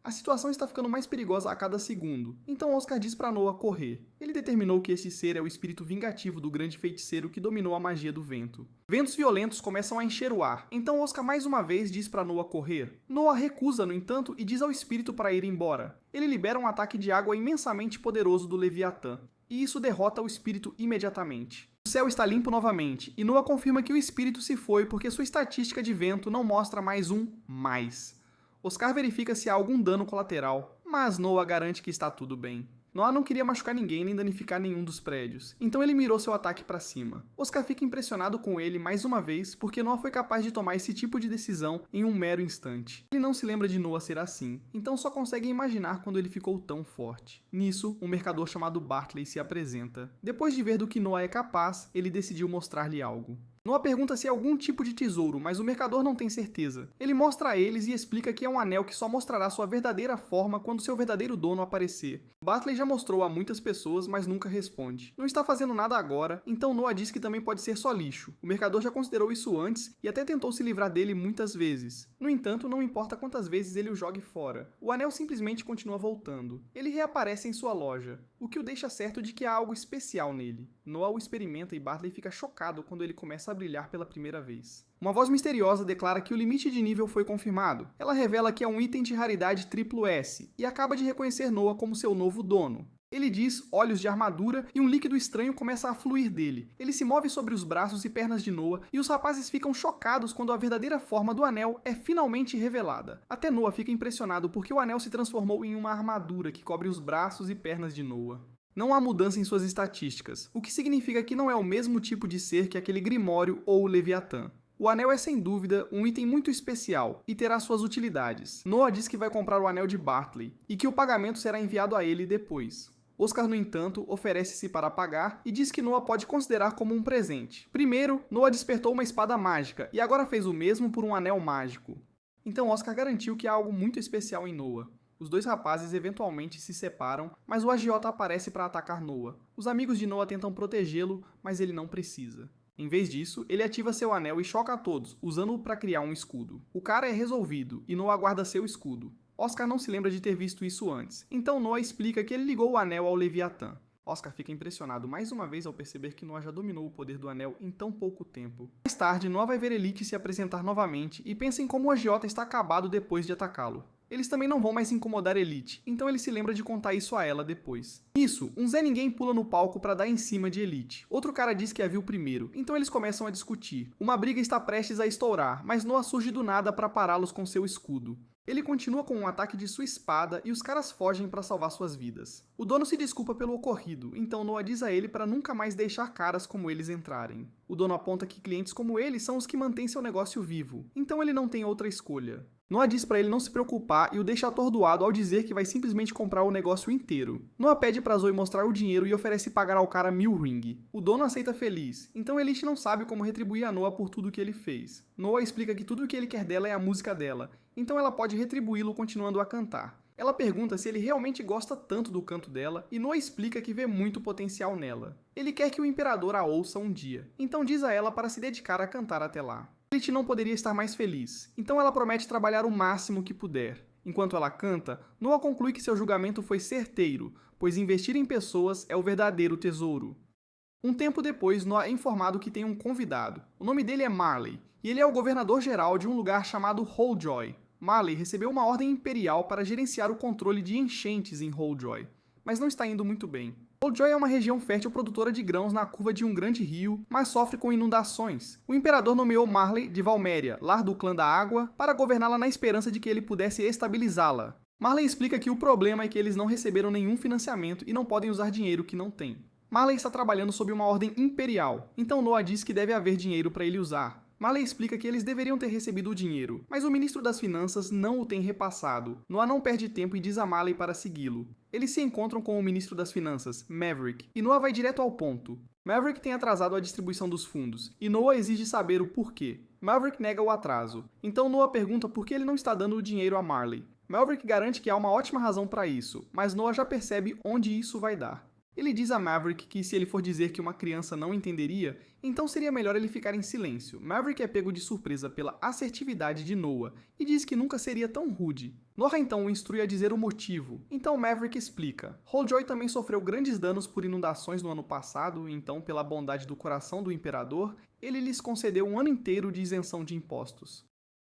A situação está ficando mais perigosa a cada segundo, então Oscar diz para Noah correr. Ele determinou que esse ser é o espírito vingativo do grande feiticeiro que dominou a magia do vento. Ventos violentos começam a encher o ar, então Oscar mais uma vez diz para Noah correr. Noah recusa, no entanto, e diz ao espírito para ir embora. Ele libera um ataque de água imensamente poderoso do Leviatã, e isso derrota o espírito imediatamente. O céu está limpo novamente, e Noah confirma que o espírito se foi porque sua estatística de vento não mostra mais um mais. Oscar verifica se há algum dano colateral, mas Noah garante que está tudo bem. Noah não queria machucar ninguém nem danificar nenhum dos prédios, então ele mirou seu ataque para cima. Oscar fica impressionado com ele mais uma vez porque Noah foi capaz de tomar esse tipo de decisão em um mero instante. Ele não se lembra de Noah ser assim, então só consegue imaginar quando ele ficou tão forte. Nisso, um mercador chamado Bartley se apresenta. Depois de ver do que Noah é capaz, ele decidiu mostrar-lhe algo. Noah pergunta se é algum tipo de tesouro, mas o mercador não tem certeza. Ele mostra a eles e explica que é um anel que só mostrará sua verdadeira forma quando seu verdadeiro dono aparecer. Bartley já mostrou a muitas pessoas, mas nunca responde. Não está fazendo nada agora, então Noah diz que também pode ser só lixo. O mercador já considerou isso antes e até tentou se livrar dele muitas vezes. No entanto, não importa quantas vezes ele o jogue fora. O anel simplesmente continua voltando. Ele reaparece em sua loja, o que o deixa certo de que há algo especial nele. Noah o experimenta e Bartley fica chocado quando ele começa a brilhar pela primeira vez. Uma voz misteriosa declara que o limite de nível foi confirmado. Ela revela que é um item de raridade S e acaba de reconhecer Noah como seu novo dono. Ele diz olhos de armadura e um líquido estranho começa a fluir dele. Ele se move sobre os braços e pernas de Noah e os rapazes ficam chocados quando a verdadeira forma do anel é finalmente revelada. Até Noah fica impressionado porque o anel se transformou em uma armadura que cobre os braços e pernas de Noah. Não há mudança em suas estatísticas, o que significa que não é o mesmo tipo de ser que aquele Grimório ou o Leviatã. O anel é sem dúvida um item muito especial e terá suas utilidades. Noah diz que vai comprar o anel de Bartley e que o pagamento será enviado a ele depois. Oscar, no entanto, oferece-se para pagar e diz que Noah pode considerar como um presente. Primeiro, Noah despertou uma espada mágica e agora fez o mesmo por um anel mágico. Então Oscar garantiu que há algo muito especial em Noah. Os dois rapazes eventualmente se separam, mas o agiota aparece para atacar Noah. Os amigos de Noah tentam protegê-lo, mas ele não precisa. Em vez disso, ele ativa seu anel e choca a todos, usando-o para criar um escudo. O cara é resolvido, e Noah guarda seu escudo. Oscar não se lembra de ter visto isso antes, então Noah explica que ele ligou o anel ao Leviatã. Oscar fica impressionado mais uma vez ao perceber que Noah já dominou o poder do anel em tão pouco tempo. Mais tarde, Noah vai ver Elite se apresentar novamente e pensa em como o agiota está acabado depois de atacá-lo. Eles também não vão mais incomodar Elite, então ele se lembra de contar isso a ela depois. Nisso, um Zé Ninguém pula no palco para dar em cima de Elite. Outro cara diz que a viu primeiro, então eles começam a discutir. Uma briga está prestes a estourar, mas Noah surge do nada para pará-los com seu escudo. Ele continua com um ataque de sua espada e os caras fogem para salvar suas vidas. O dono se desculpa pelo ocorrido, então Noah diz a ele para nunca mais deixar caras como eles entrarem. O dono aponta que clientes como ele são os que mantêm seu negócio vivo, então ele não tem outra escolha. Noah diz para ele não se preocupar e o deixa atordoado ao dizer que vai simplesmente comprar o negócio inteiro. Noah pede para Zoe mostrar o dinheiro e oferece pagar ao cara 1000 ring. O dono aceita feliz, então Elite não sabe como retribuir a Noah por tudo que ele fez. Noah explica que tudo o que ele quer dela é a música dela, então ela pode retribuí-lo continuando a cantar. Ela pergunta se ele realmente gosta tanto do canto dela e Noah explica que vê muito potencial nela. Ele quer que o imperador a ouça um dia, então diz a ela para se dedicar a cantar até lá. Lilith não poderia estar mais feliz, então ela promete trabalhar o máximo que puder. Enquanto ela canta, Noah conclui que seu julgamento foi certeiro, pois investir em pessoas é o verdadeiro tesouro. Um tempo depois, Noah é informado que tem um convidado. O nome dele é Marley, e ele é o governador-geral de um lugar chamado Holdjoy. Marley recebeu uma ordem imperial para gerenciar o controle de enchentes em Holdjoy, mas não está indo muito bem. Holdjoy é uma região fértil produtora de grãos na curva de um grande rio, mas sofre com inundações. O imperador nomeou Marley de Valméria, lar do clã da água, para governá-la na esperança de que ele pudesse estabilizá-la. Marley explica que o problema é que eles não receberam nenhum financiamento e não podem usar dinheiro que não têm. Marley está trabalhando sob uma ordem imperial, então Noah diz que deve haver dinheiro para ele usar. Marley explica que eles deveriam ter recebido o dinheiro, mas o ministro das Finanças não o tem repassado. Noah não perde tempo e diz a Marley para segui-lo. Eles se encontram com o ministro das Finanças, Maverick, e Noah vai direto ao ponto. Maverick tem atrasado a distribuição dos fundos, e Noah exige saber o porquê. Maverick nega o atraso, então Noah pergunta por que ele não está dando o dinheiro a Marley. Maverick garante que há uma ótima razão para isso, mas Noah já percebe onde isso vai dar. Ele diz a Maverick que se ele for dizer que uma criança não entenderia, então seria melhor ele ficar em silêncio. Maverick é pego de surpresa pela assertividade de Noah e diz que nunca seria tão rude. Noah então o instrui a dizer o motivo, então Maverick explica. Holdjoy também sofreu grandes danos por inundações no ano passado, então pela bondade do coração do imperador, ele lhes concedeu um ano inteiro de isenção de impostos.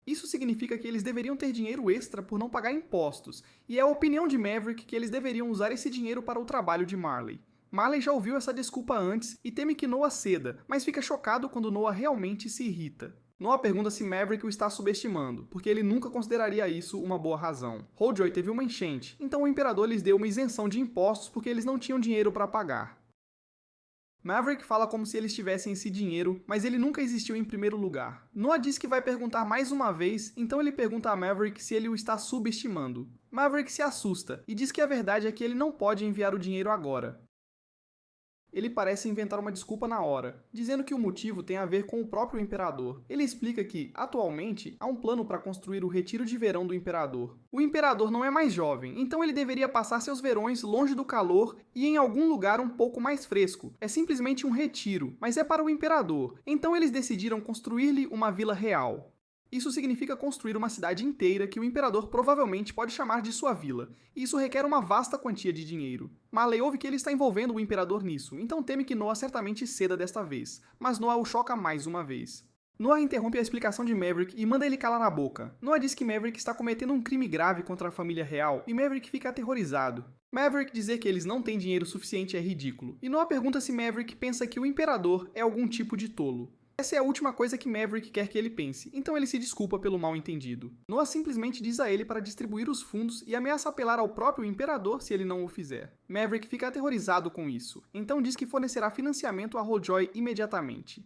Isso significa que eles deveriam ter dinheiro extra por não pagar impostos, e é a opinião de Maverick que eles deveriam usar esse dinheiro para o trabalho de Marley. Marley já ouviu essa desculpa antes e teme que Noah ceda, mas fica chocado quando Noah realmente se irrita. Noah pergunta se Maverick o está subestimando, porque ele nunca consideraria isso uma boa razão. Holdjoy teve uma enchente, então o imperador lhes deu uma isenção de impostos porque eles não tinham dinheiro para pagar. Maverick fala como se eles tivessem esse dinheiro, mas ele nunca existiu em primeiro lugar. Noah diz que vai perguntar mais uma vez, então ele pergunta a Maverick se ele o está subestimando. Maverick se assusta e diz que a verdade é que ele não pode enviar o dinheiro agora. Ele parece inventar uma desculpa na hora, dizendo que o motivo tem a ver com o próprio imperador. Ele explica que, atualmente, há um plano para construir o retiro de verão do imperador. O imperador não é mais jovem, então ele deveria passar seus verões longe do calor e em algum lugar um pouco mais fresco. É simplesmente um retiro, mas é para o imperador, então eles decidiram construir-lhe uma vila real. Isso significa construir uma cidade inteira que o imperador provavelmente pode chamar de sua vila, e isso requer uma vasta quantia de dinheiro. Marley ouve que ele está envolvendo o imperador nisso, então teme que Noah certamente ceda desta vez, mas Noah o choca mais uma vez. Noah interrompe a explicação de Maverick e manda ele calar a boca. Noah diz que Maverick está cometendo um crime grave contra a família real e Maverick fica aterrorizado. Maverick dizer que eles não têm dinheiro suficiente é ridículo, e Noah pergunta se Maverick pensa que o imperador é algum tipo de tolo. Essa é a última coisa que Maverick quer que ele pense, então ele se desculpa pelo mal-entendido. Noah simplesmente diz a ele para distribuir os fundos e ameaça apelar ao próprio imperador se ele não o fizer. Maverick fica aterrorizado com isso, então diz que fornecerá financiamento a Holdjoy imediatamente.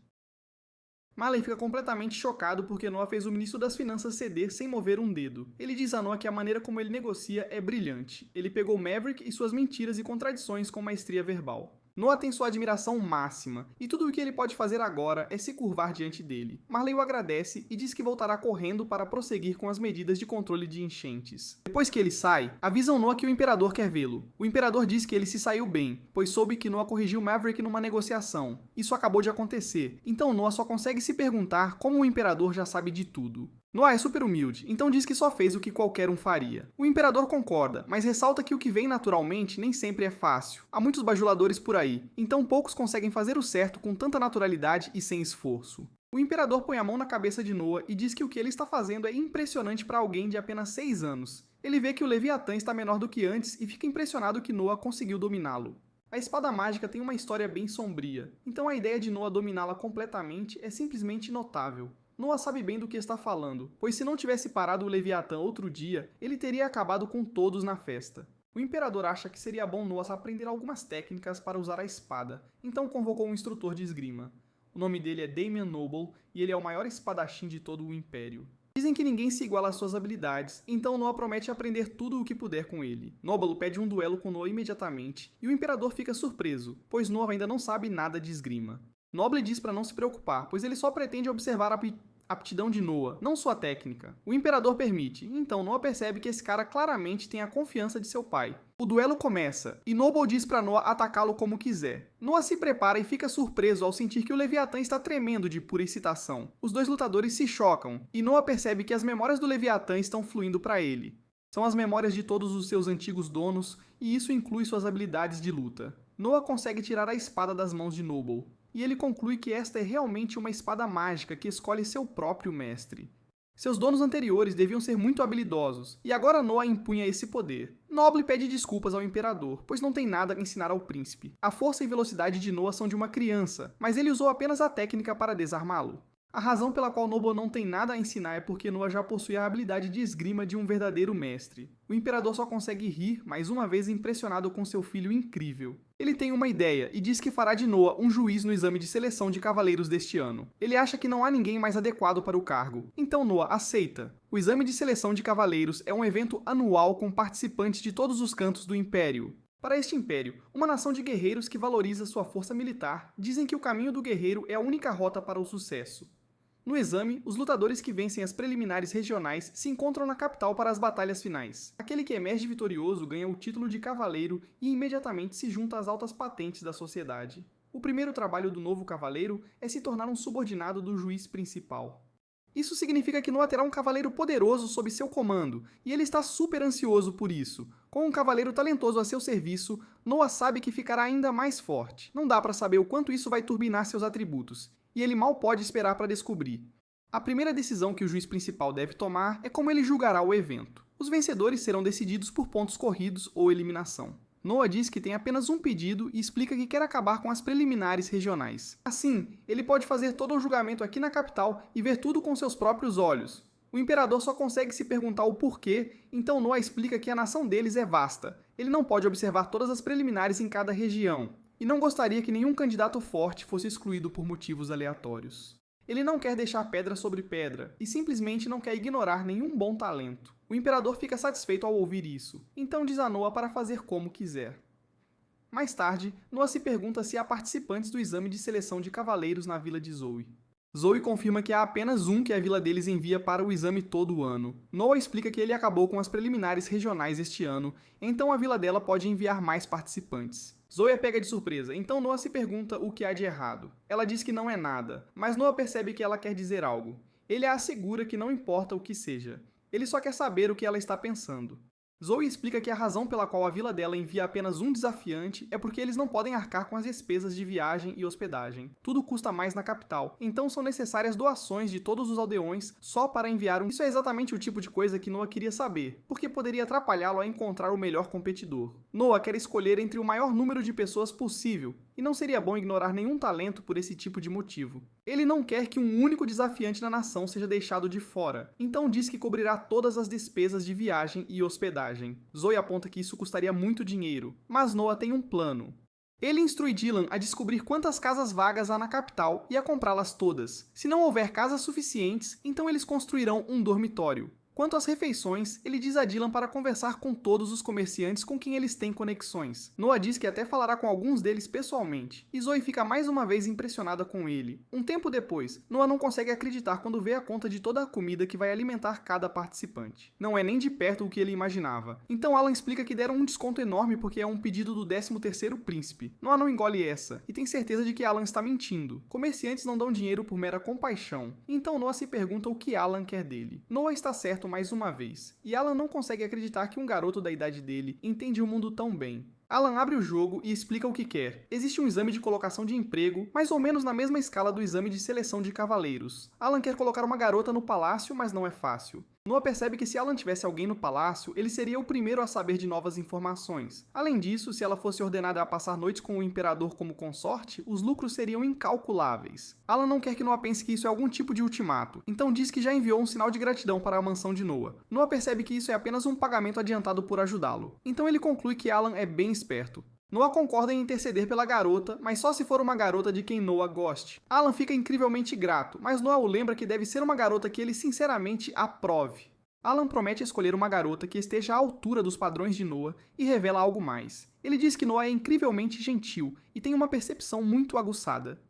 Marley fica completamente chocado porque Noah fez o ministro das Finanças ceder sem mover um dedo. Ele diz a Noah que a maneira como ele negocia é brilhante. Ele pegou Maverick e suas mentiras e contradições com maestria verbal. Noah tem sua admiração máxima, e tudo o que ele pode fazer agora é se curvar diante dele. Marley o agradece e diz que voltará correndo para prosseguir com as medidas de controle de enchentes. Depois que ele sai, avisam Noah que o imperador quer vê-lo. O imperador diz que ele se saiu bem, pois soube que Noah corrigiu Maverick numa negociação. Isso acabou de acontecer, então Noah só consegue se perguntar como o imperador já sabe de tudo. Noah é super humilde, então diz que só fez o que qualquer um faria. O imperador concorda, mas ressalta que o que vem naturalmente nem sempre é fácil. Há muitos bajuladores por aí, então poucos conseguem fazer o certo com tanta naturalidade e sem esforço. O imperador põe a mão na cabeça de Noah e diz que o que ele está fazendo é impressionante para alguém de apenas 6 anos. Ele vê que o Leviatã está menor do que antes e fica impressionado que Noah conseguiu dominá-lo. A espada mágica tem uma história bem sombria, então a ideia de Noah dominá-la completamente é simplesmente notável. Noah sabe bem do que está falando, pois se não tivesse parado o Leviatã outro dia, ele teria acabado com todos na festa. O imperador acha que seria bom Noah aprender algumas técnicas para usar a espada, então convocou um instrutor de esgrima. O nome dele é Damian Noble e ele é o maior espadachim de todo o Império. Dizem que ninguém se iguala às suas habilidades, então Noah promete aprender tudo o que puder com ele. Noble pede um duelo com Noah imediatamente, e o imperador fica surpreso, pois Noah ainda não sabe nada de esgrima. Noble diz para não se preocupar, pois ele só pretende observar aptidão de Noah, não sua técnica. O Imperador permite, então Noah percebe que esse cara claramente tem a confiança de seu pai. O duelo começa, e Noble diz para Noah atacá-lo como quiser. Noah se prepara e fica surpreso ao sentir que o Leviatã está tremendo de pura excitação. Os dois lutadores se chocam, e Noah percebe que as memórias do Leviatã estão fluindo para ele. São as memórias de todos os seus antigos donos, e isso inclui suas habilidades de luta. Noah consegue tirar a espada das mãos de Noble, e ele conclui que esta é realmente uma espada mágica que escolhe seu próprio mestre. Seus donos anteriores deviam ser muito habilidosos, e agora Noah empunha esse poder. Noble pede desculpas ao Imperador, pois não tem nada a ensinar ao príncipe. A força e velocidade de Noah são de uma criança, mas ele usou apenas a técnica para desarmá-lo. A razão pela qual Noble não tem nada a ensinar é porque Noah já possui a habilidade de esgrima de um verdadeiro mestre. O Imperador só consegue rir, mais uma vez impressionado com seu filho incrível. Ele tem uma ideia e diz que fará de Noah um juiz no exame de seleção de cavaleiros deste ano. Ele acha que não há ninguém mais adequado para o cargo, então Noah aceita. O exame de seleção de cavaleiros é um evento anual com participantes de todos os cantos do Império. Para este império, uma nação de guerreiros que valoriza sua força militar, dizem que o caminho do guerreiro é a única rota para o sucesso. No exame, os lutadores que vencem as preliminares regionais se encontram na capital para as batalhas finais. Aquele que emerge vitorioso ganha o título de cavaleiro e imediatamente se junta às altas patentes da sociedade. O primeiro trabalho do novo cavaleiro é se tornar um subordinado do juiz principal. Isso significa que Noah terá um cavaleiro poderoso sob seu comando, e ele está super ansioso por isso. Com um cavaleiro talentoso a seu serviço, Noah sabe que ficará ainda mais forte. Não dá para saber o quanto isso vai turbinar seus atributos, e ele mal pode esperar para descobrir. A primeira decisão que o juiz principal deve tomar é como ele julgará o evento. Os vencedores serão decididos por pontos corridos ou eliminação. Noah diz que tem apenas um pedido e explica que quer acabar com as preliminares regionais. Assim, ele pode fazer todo o julgamento aqui na capital e ver tudo com seus próprios olhos. O Imperador só consegue se perguntar o porquê, então Noah explica que a nação deles é vasta. Ele não pode observar todas as preliminares em cada região, e não gostaria que nenhum candidato forte fosse excluído por motivos aleatórios. Ele não quer deixar pedra sobre pedra, e simplesmente não quer ignorar nenhum bom talento. O Imperador fica satisfeito ao ouvir isso, então diz a Noah para fazer como quiser. Mais tarde, Noah se pergunta se há participantes do exame de seleção de cavaleiros na vila de Zoe. Zoe confirma que há apenas um que a vila deles envia para o exame todo ano. Noah explica que ele acabou com as preliminares regionais este ano, então a vila dela pode enviar mais participantes. Zoe é pega de surpresa, então Noah se pergunta o que há de errado. Ela diz que não é nada, mas Noah percebe que ela quer dizer algo. Ele a assegura que não importa o que seja. Ele só quer saber o que ela está pensando. Zoe explica que a razão pela qual a vila dela envia apenas um desafiante é porque eles não podem arcar com as despesas de viagem e hospedagem. Tudo custa mais na capital, então são necessárias doações de todos os aldeões só para enviar um. Isso é exatamente o tipo de coisa que Noah queria saber, porque poderia atrapalhá-lo a encontrar o melhor competidor. Noah quer escolher entre o maior número de pessoas possível, e não seria bom ignorar nenhum talento por esse tipo de motivo. Ele não quer que um único desafiante na nação seja deixado de fora, então diz que cobrirá todas as despesas de viagem e hospedagem. Zoe aponta que isso custaria muito dinheiro, mas Noah tem um plano. Ele instrui Dylan a descobrir quantas casas vagas há na capital e a comprá-las todas. Se não houver casas suficientes, então eles construirão um dormitório. Quanto às refeições, ele diz a Dylan para conversar com todos os comerciantes com quem eles têm conexões. Noah diz que até falará com alguns deles pessoalmente, e Zoe fica mais uma vez impressionada com ele. Um tempo depois, Noah não consegue acreditar quando vê a conta de toda a comida que vai alimentar cada participante. Não é nem de perto o que ele imaginava. Então Alan explica que deram um desconto enorme porque é um pedido do 13º príncipe. Noah não engole essa, e tem certeza de que Alan está mentindo. Comerciantes não dão dinheiro por mera compaixão. Então Noah se pergunta o que Alan quer dele. Noah está certo mais uma vez, e Alan não consegue acreditar que um garoto da idade dele entende o mundo tão bem. Alan abre o jogo e explica o que quer. Existe um exame de colocação de emprego, mais ou menos na mesma escala do exame de seleção de cavaleiros. Alan quer colocar uma garota no palácio, mas não é fácil. Noah percebe que se Alan tivesse alguém no palácio, ele seria o primeiro a saber de novas informações. Além disso, se ela fosse ordenada a passar noites com o Imperador como consorte, os lucros seriam incalculáveis. Alan não quer que Noah pense que isso é algum tipo de ultimato, então diz que já enviou um sinal de gratidão para a mansão de Noah. Noah percebe que isso é apenas um pagamento adiantado por ajudá-lo. Então ele conclui que Alan é bem esperto. Noah concorda em interceder pela garota, mas só se for uma garota de quem Noah goste. Alan fica incrivelmente grato, mas Noah o lembra que deve ser uma garota que ele sinceramente aprove. Alan promete escolher uma garota que esteja à altura dos padrões de Noah e revela algo mais. Ele diz que Noah é incrivelmente gentil e tem uma percepção muito aguçada.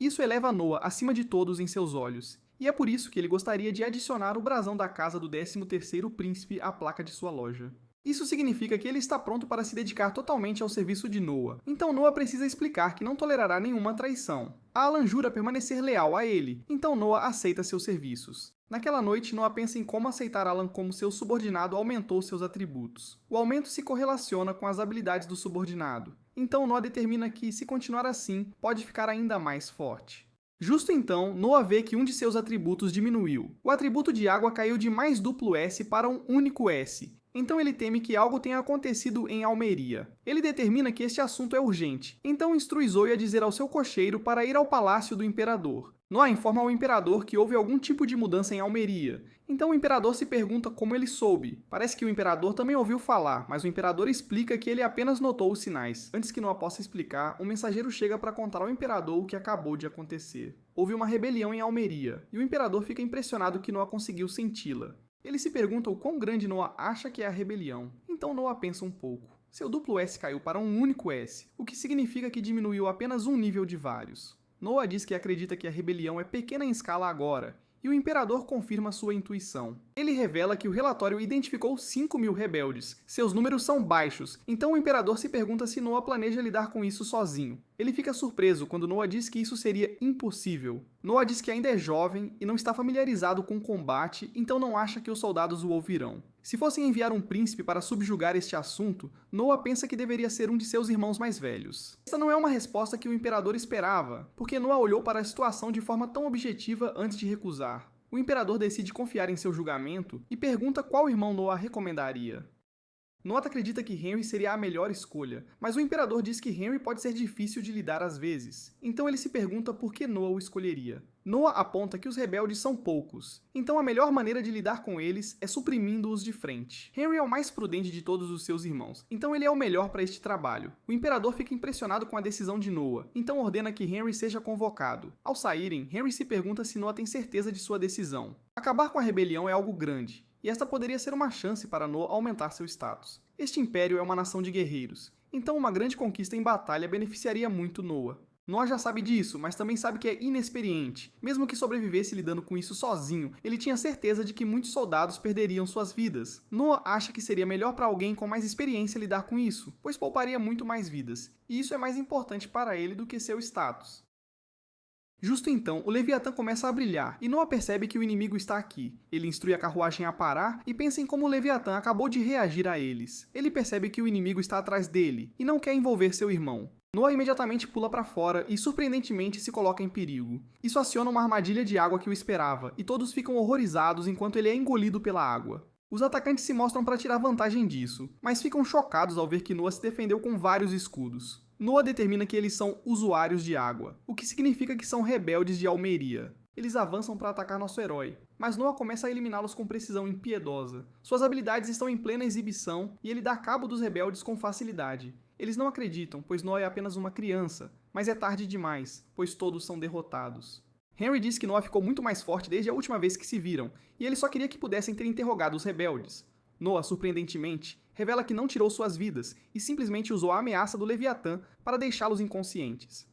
Isso eleva Noah acima de todos em seus olhos, e é por isso que ele gostaria de adicionar o brasão da casa do 13º príncipe à placa de sua loja. Isso significa que ele está pronto para se dedicar totalmente ao serviço de Noah. Então Noah precisa explicar que não tolerará nenhuma traição. Alan jura permanecer leal a ele, então Noah aceita seus serviços. Naquela noite, Noah pensa em como aceitar Alan como seu subordinado aumentou seus atributos. O aumento se correlaciona com as habilidades do subordinado. Então Noah determina que, se continuar assim, pode ficar ainda mais forte. Justo então, Noah vê que um de seus atributos diminuiu. O atributo de água caiu de mais duplo S para um único S. Então ele teme que algo tenha acontecido em Almeria. Ele determina que este assunto é urgente, então instrui Zoe a dizer ao seu cocheiro para ir ao palácio do imperador. Noah informa ao imperador que houve algum tipo de mudança em Almeria. Então o imperador se pergunta como ele soube. Parece que o imperador também ouviu falar, mas o imperador explica que ele apenas notou os sinais. Antes que Noah possa explicar, um mensageiro chega para contar ao imperador o que acabou de acontecer. Houve uma rebelião em Almeria, e o imperador fica impressionado que Noah conseguiu senti-la. Ele se pergunta o quão grande Noah acha que é a rebelião. Então Noah pensa um pouco. Seu duplo S caiu para um único S, o que significa que diminuiu apenas um nível de vários. Noah diz que acredita que a rebelião é pequena em escala agora, e o imperador confirma sua intuição. Ele revela que o relatório identificou 5.000 rebeldes. Seus números são baixos, então o imperador se pergunta se Noah planeja lidar com isso sozinho. Ele fica surpreso quando Noah diz que isso seria impossível. Noah diz que ainda é jovem e não está familiarizado com o combate, então não acha que os soldados o ouvirão. Se fossem enviar um príncipe para subjugar este assunto, Noah pensa que deveria ser um de seus irmãos mais velhos. Esta não é uma resposta que o imperador esperava, porque Noah olhou para a situação de forma tão objetiva antes de recusar. O imperador decide confiar em seu julgamento e pergunta qual irmão Noah recomendaria. Noah acredita que Henry seria a melhor escolha, mas o imperador diz que Henry pode ser difícil de lidar às vezes, então ele se pergunta por que Noah o escolheria. Noah aponta que os rebeldes são poucos, então a melhor maneira de lidar com eles é suprimindo-os de frente. Henry é o mais prudente de todos os seus irmãos, então ele é o melhor para este trabalho. O imperador fica impressionado com a decisão de Noah, então ordena que Henry seja convocado. Ao saírem, Henry se pergunta se Noah tem certeza de sua decisão. Acabar com a rebelião é algo grande, e esta poderia ser uma chance para Noah aumentar seu status. Este império é uma nação de guerreiros, então uma grande conquista em batalha beneficiaria muito Noah. Noah já sabe disso, mas também sabe que é inexperiente. Mesmo que sobrevivesse lidando com isso sozinho, ele tinha certeza de que muitos soldados perderiam suas vidas. Noah acha que seria melhor para alguém com mais experiência lidar com isso, pois pouparia muito mais vidas, e isso é mais importante para ele do que seu status. Justo então, o Leviatã começa a brilhar, e Noah percebe que o inimigo está aqui. Ele instrui a carruagem a parar e pensa em como o Leviatã acabou de reagir a eles. Ele percebe que o inimigo está atrás dele, e não quer envolver seu irmão. Noah imediatamente pula para fora e, surpreendentemente, se coloca em perigo. Isso aciona uma armadilha de água que o esperava, e todos ficam horrorizados enquanto ele é engolido pela água. Os atacantes se mostram para tirar vantagem disso, mas ficam chocados ao ver que Noah se defendeu com vários escudos. Noah determina que eles são usuários de água, o que significa que são rebeldes de Almeria. Eles avançam para atacar nosso herói, mas Noah começa a eliminá-los com precisão impiedosa. Suas habilidades estão em plena exibição e ele dá cabo dos rebeldes com facilidade. Eles não acreditam, pois Noah é apenas uma criança, mas é tarde demais, pois todos são derrotados. Henry diz que Noah ficou muito mais forte desde a última vez que se viram, e ele só queria que pudessem ter interrogado os rebeldes. Noah, surpreendentemente, revela que não tirou suas vidas e simplesmente usou a ameaça do Leviatã para deixá-los inconscientes.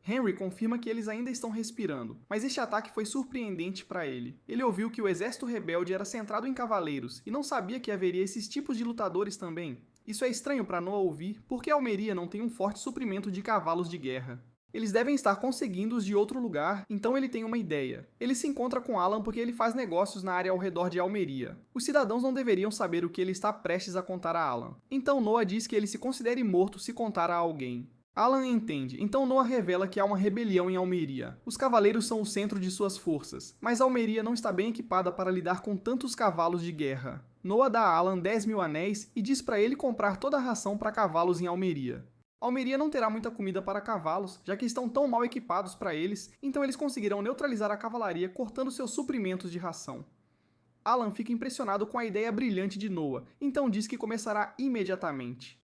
Henry confirma que eles ainda estão respirando, mas este ataque foi surpreendente para ele. Ele ouviu que o exército rebelde era centrado em cavaleiros e não sabia que haveria esses tipos de lutadores também. Isso é estranho para Noah ouvir, porque Almeria não tem um forte suprimento de cavalos de guerra. Eles devem estar conseguindo-os de outro lugar, então ele tem uma ideia. Ele se encontra com Alan porque ele faz negócios na área ao redor de Almeria. Os cidadãos não deveriam saber o que ele está prestes a contar a Alan. Então Noah diz que ele se considere morto se contar a alguém. Alan entende, então Noah revela que há uma rebelião em Almeria. Os cavaleiros são o centro de suas forças, mas Almeria não está bem equipada para lidar com tantos cavalos de guerra. Noah dá a Alan 10.000 anéis e diz para ele comprar toda a ração para cavalos em Almeria. Almeria não terá muita comida para cavalos, já que estão tão mal equipados para eles, então eles conseguirão neutralizar a cavalaria cortando seus suprimentos de ração. Alan fica impressionado com a ideia brilhante de Noah, então diz que começará imediatamente.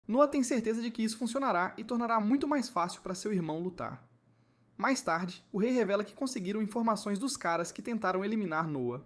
Noah tem certeza de que isso funcionará e tornará muito mais fácil para seu irmão lutar. Mais tarde, o rei revela que conseguiram informações dos caras que tentaram eliminar Noah.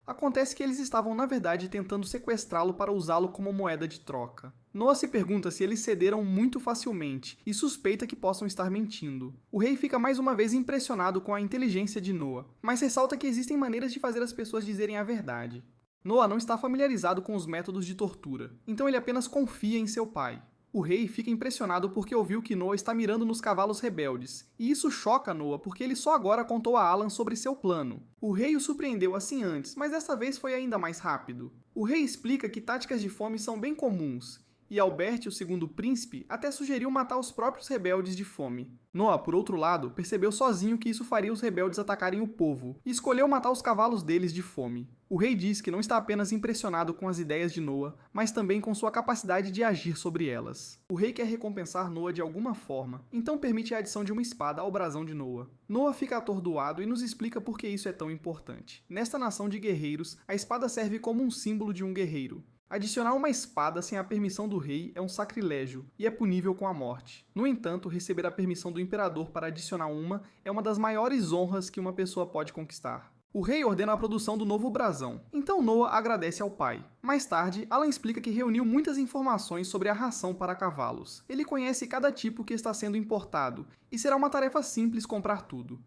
Acontece que eles estavam na verdade tentando sequestrá-lo para usá-lo como moeda de troca. Noah se pergunta se eles cederam muito facilmente e suspeita que possam estar mentindo. O rei fica mais uma vez impressionado com a inteligência de Noah, mas ressalta que existem maneiras de fazer as pessoas dizerem a verdade. Noah não está familiarizado com os métodos de tortura, então ele apenas confia em seu pai. O rei fica impressionado porque ouviu que Noah está mirando nos cavalos rebeldes, e isso choca Noah porque ele só agora contou a Alan sobre seu plano. O rei o surpreendeu assim antes, mas dessa vez foi ainda mais rápido. O rei explica que táticas de fome são bem comuns, e Albert, o segundo príncipe, até sugeriu matar os próprios rebeldes de fome. Noah, por outro lado, percebeu sozinho que isso faria os rebeldes atacarem o povo, e escolheu matar os cavalos deles de fome. O rei diz que não está apenas impressionado com as ideias de Noah, mas também com sua capacidade de agir sobre elas. O rei quer recompensar Noah de alguma forma, então permite a adição de uma espada ao brasão de Noah. Noah fica atordoado e nos explica por que isso é tão importante. Nesta nação de guerreiros, a espada serve como um símbolo de um guerreiro. Adicionar uma espada sem a permissão do rei é um sacrilégio e é punível com a morte. No entanto, receber a permissão do imperador para adicionar uma é uma das maiores honras que uma pessoa pode conquistar. O rei ordena a produção do novo brasão, então Noah agradece ao pai. Mais tarde, Alan explica que reuniu muitas informações sobre a ração para cavalos. Ele conhece cada tipo que está sendo importado, e será uma tarefa simples comprar tudo.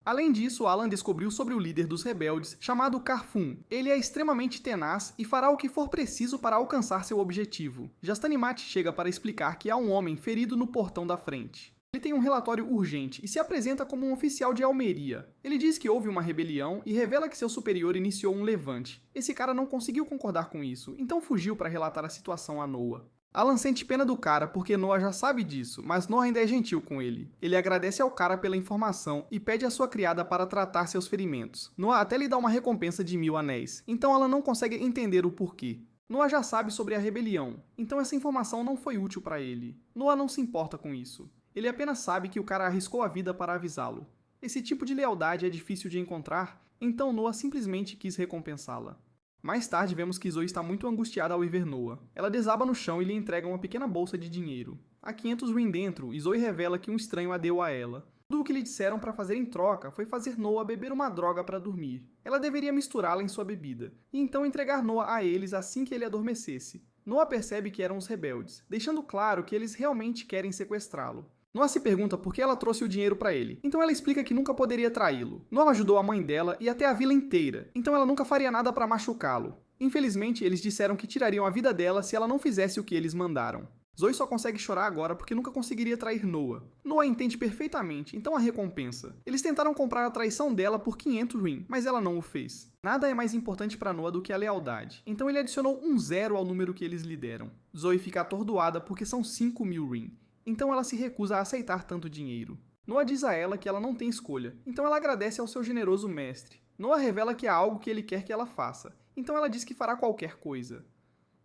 Além disso, Alan descobriu sobre o líder dos rebeldes, chamado Carfun. Ele é extremamente tenaz e fará o que for preciso para alcançar seu objetivo. Jastanimat chega para explicar que há um homem ferido no portão da frente. Ele tem um relatório urgente e se apresenta como um oficial de Almeria. Ele diz que houve uma rebelião e revela que seu superior iniciou um levante. Esse cara não conseguiu concordar com isso, então fugiu para relatar a situação a Noah. Alan sente pena do cara porque Noah já sabe disso, mas Noah ainda é gentil com ele. Ele agradece ao cara pela informação e pede a sua criada para tratar seus ferimentos. Noah até lhe dá uma recompensa de 1000 anéis, então Alan não consegue entender o porquê. Noah já sabe sobre a rebelião, então essa informação não foi útil para ele. Noah não se importa com isso. Ele apenas sabe que o cara arriscou a vida para avisá-lo. Esse tipo de lealdade é difícil de encontrar, então Noah simplesmente quis recompensá-la. Mais tarde, vemos que Zoe está muito angustiada ao ver Noah. Ela desaba no chão e lhe entrega uma pequena bolsa de dinheiro. Há 500 Rin dentro, e Zoe revela que um estranho a deu a ela. Tudo o que lhe disseram para fazer em troca foi fazer Noah beber uma droga para dormir. Ela deveria misturá-la em sua bebida, e então entregar Noah a eles assim que ele adormecesse. Noah percebe que eram os rebeldes, deixando claro que eles realmente querem sequestrá-lo. Noah se pergunta por que ela trouxe o dinheiro para ele, então ela explica que nunca poderia traí-lo. Noah ajudou a mãe dela e até a vila inteira, então ela nunca faria nada para machucá-lo. Infelizmente, eles disseram que tirariam a vida dela se ela não fizesse o que eles mandaram. Zoe só consegue chorar agora porque nunca conseguiria trair Noah. Noah entende perfeitamente, então a recompensa. Eles tentaram comprar a traição dela por 500 Rin, mas ela não o fez. Nada é mais importante para Noah do que a lealdade, então ele adicionou um 0 ao número que eles lhe deram. Zoe fica atordoada porque são 5.000 Rin. Então ela se recusa a aceitar tanto dinheiro. Noah diz a ela que ela não tem escolha, então ela agradece ao seu generoso mestre. Noah revela que há algo que ele quer que ela faça, então ela diz que fará qualquer coisa.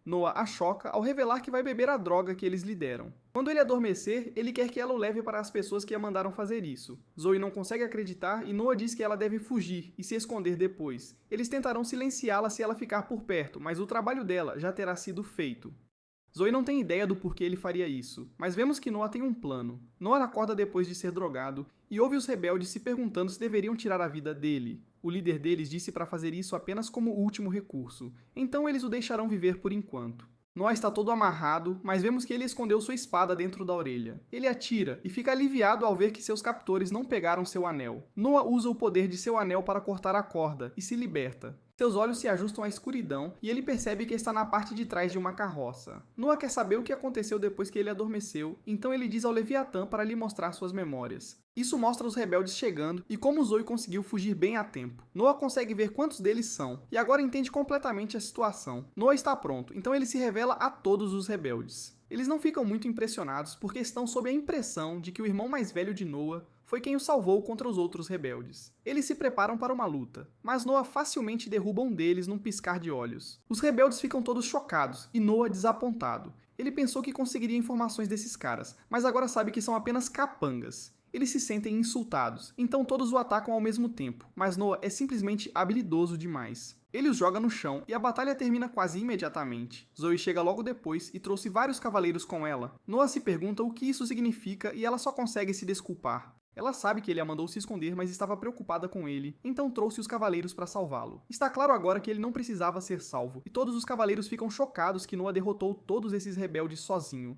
Noah a choca ao revelar que vai beber a droga que eles lhe deram. Quando ele adormecer, ele quer que ela o leve para as pessoas que a mandaram fazer isso. Zoe não consegue acreditar e Noah diz que ela deve fugir e se esconder depois. Eles tentarão silenciá-la se ela ficar por perto, mas o trabalho dela já terá sido feito. Zoe não tem ideia do porquê ele faria isso, mas vemos que Noah tem um plano. Noah acorda depois de ser drogado e ouve os rebeldes se perguntando se deveriam tirar a vida dele. O líder deles disse para fazer isso apenas como último recurso, então eles o deixarão viver por enquanto. Noah está todo amarrado, mas vemos que ele escondeu sua espada dentro da orelha. Ele atira e fica aliviado ao ver que seus captores não pegaram seu anel. Noah usa o poder de seu anel para cortar a corda e se liberta. Seus olhos se ajustam à escuridão e ele percebe que está na parte de trás de uma carroça. Noah quer saber o que aconteceu depois que ele adormeceu, então ele diz ao Leviatã para lhe mostrar suas memórias. Isso mostra os rebeldes chegando e como Zoe conseguiu fugir bem a tempo. Noah consegue ver quantos deles são e agora entende completamente a situação. Noah está pronto, então ele se revela a todos os rebeldes. Eles não ficam muito impressionados porque estão sob a impressão de que o irmão mais velho de Noah foi quem o salvou contra os outros rebeldes. Eles se preparam para uma luta, mas Noah facilmente derruba um deles num piscar de olhos. Os rebeldes ficam todos chocados e Noah desapontado. Ele pensou que conseguiria informações desses caras, mas agora sabe que são apenas capangas. Eles se sentem insultados, então todos o atacam ao mesmo tempo, mas Noah é simplesmente habilidoso demais. Ele os joga no chão e a batalha termina quase imediatamente. Zoe chega logo depois e trouxe vários cavaleiros com ela. Noah se pergunta o que isso significa e ela só consegue se desculpar. Ela sabe que ele a mandou se esconder, mas estava preocupada com ele, então trouxe os cavaleiros para salvá-lo. Está claro agora que ele não precisava ser salvo, e todos os cavaleiros ficam chocados que Noah derrotou todos esses rebeldes sozinho.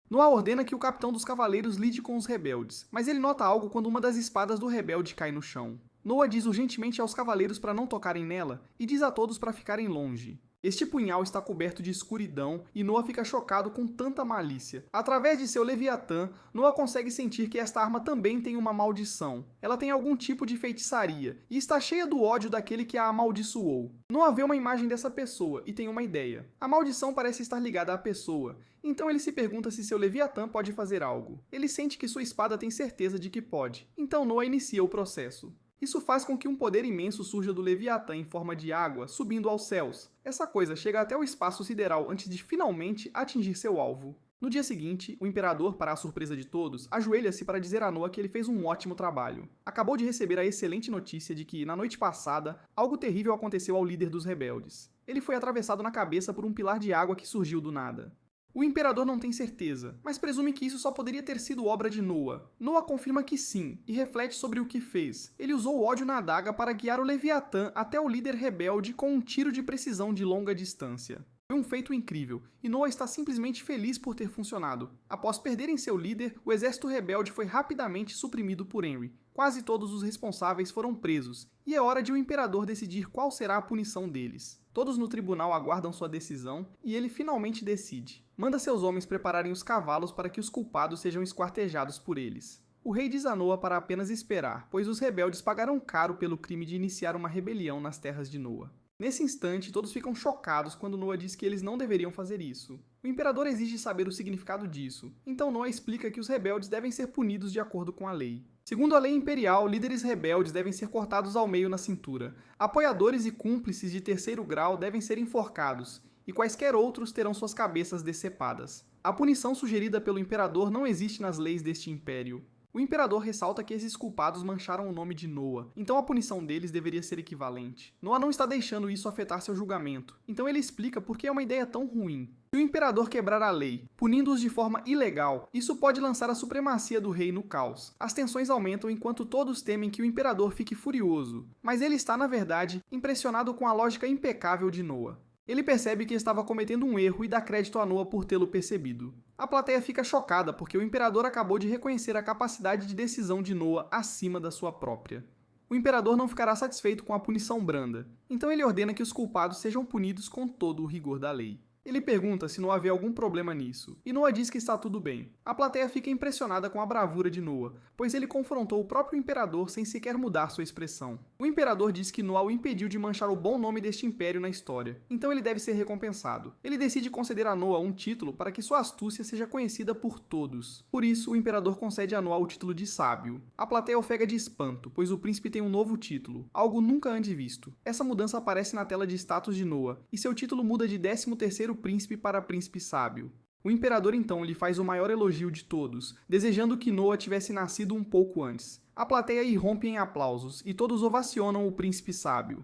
Noah ordena que o capitão dos cavaleiros lide com os rebeldes, mas ele nota algo quando uma das espadas do rebelde cai no chão. Noah diz urgentemente aos cavaleiros para não tocarem nela e diz a todos para ficarem longe. Este punhal está coberto de escuridão e Noah fica chocado com tanta malícia. Através de seu Leviatã, Noah consegue sentir que esta arma também tem uma maldição. Ela tem algum tipo de feitiçaria e está cheia do ódio daquele que a amaldiçoou. Noah vê uma imagem dessa pessoa e tem uma ideia. A maldição parece estar ligada à pessoa, então ele se pergunta se seu Leviatã pode fazer algo. Ele sente que sua espada tem certeza de que pode, então Noah inicia o processo. Isso faz com que um poder imenso surja do Leviatã em forma de água, subindo aos céus. Essa coisa chega até o espaço sideral antes de finalmente atingir seu alvo. No dia seguinte, o Imperador, para a surpresa de todos, ajoelha-se para dizer a Noah que ele fez um ótimo trabalho. Acabou de receber a excelente notícia de que, na noite passada, algo terrível aconteceu ao líder dos rebeldes. Ele foi atravessado na cabeça por um pilar de água que surgiu do nada. O Imperador não tem certeza, mas presume que isso só poderia ter sido obra de Noah. Noah confirma que sim, e reflete sobre o que fez. Ele usou o ódio na adaga para guiar o Leviatã até o líder rebelde com um tiro de precisão de longa distância. Foi um feito incrível, e Noah está simplesmente feliz por ter funcionado. Após perderem seu líder, o exército rebelde foi rapidamente suprimido por Henry. Quase todos os responsáveis foram presos, e é hora de o Imperador decidir qual será a punição deles. Todos no tribunal aguardam sua decisão, e ele finalmente decide. Manda seus homens prepararem os cavalos para que os culpados sejam esquartejados por eles. O rei diz a Noah para apenas esperar, pois os rebeldes pagaram caro pelo crime de iniciar uma rebelião nas terras de Noah. Nesse instante, todos ficam chocados quando Noah diz que eles não deveriam fazer isso. O Imperador exige saber o significado disso, então Noah explica que os rebeldes devem ser punidos de acordo com a lei. Segundo a lei imperial, líderes rebeldes devem ser cortados ao meio na cintura. Apoiadores e cúmplices de terceiro grau devem ser enforcados, e quaisquer outros terão suas cabeças decepadas. A punição sugerida pelo Imperador não existe nas leis deste império. O Imperador ressalta que esses culpados mancharam o nome de Noah, então a punição deles deveria ser equivalente. Noah não está deixando isso afetar seu julgamento, então ele explica por que é uma ideia tão ruim. Se o Imperador quebrar a lei, punindo-os de forma ilegal, isso pode lançar a supremacia do rei no caos. As tensões aumentam enquanto todos temem que o Imperador fique furioso, mas ele está, na verdade, impressionado com a lógica impecável de Noah. Ele percebe que estava cometendo um erro e dá crédito a Noah por tê-lo percebido. A plateia fica chocada porque o Imperador acabou de reconhecer a capacidade de decisão de Noah acima da sua própria. O Imperador não ficará satisfeito com a punição branda, então ele ordena que os culpados sejam punidos com todo o rigor da lei. Ele pergunta se Noah vê algum problema nisso, e Noah diz que está tudo bem. A plateia fica impressionada com a bravura de Noah, pois ele confrontou o próprio Imperador sem sequer mudar sua expressão. O Imperador diz que Noah o impediu de manchar o bom nome deste império na história, então ele deve ser recompensado. Ele decide conceder a Noah um título para que sua astúcia seja conhecida por todos. Por isso, o Imperador concede a Noah o título de sábio. A plateia ofega de espanto, pois o príncipe tem um novo título, algo nunca antes visto. Essa mudança aparece na tela de status de Noah, e seu título muda de 13º príncipe para príncipe sábio. O Imperador então lhe faz o maior elogio de todos, desejando que Noah tivesse nascido um pouco antes. A plateia irrompe em aplausos, e todos ovacionam o príncipe sábio.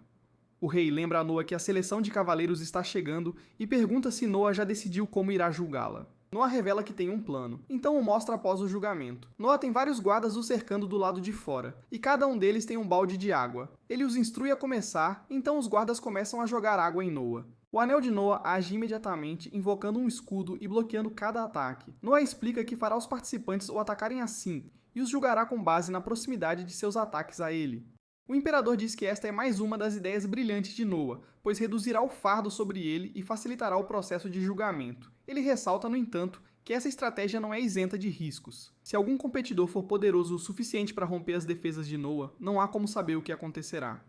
O rei lembra a Noah que a seleção de cavaleiros está chegando e pergunta se Noah já decidiu como irá julgá-la. Noah revela que tem um plano, então o mostra após o julgamento. Noah tem vários guardas o cercando do lado de fora, e cada um deles tem um balde de água. Ele os instrui a começar, então os guardas começam a jogar água em Noah. O anel de Noah age imediatamente, invocando um escudo e bloqueando cada ataque. Noah explica que fará os participantes o atacarem assim, e os julgará com base na proximidade de seus ataques a ele. O Imperador diz que esta é mais uma das ideias brilhantes de Noah, pois reduzirá o fardo sobre ele e facilitará o processo de julgamento. Ele ressalta, no entanto, que essa estratégia não é isenta de riscos. Se algum competidor for poderoso o suficiente para romper as defesas de Noah, não há como saber o que acontecerá.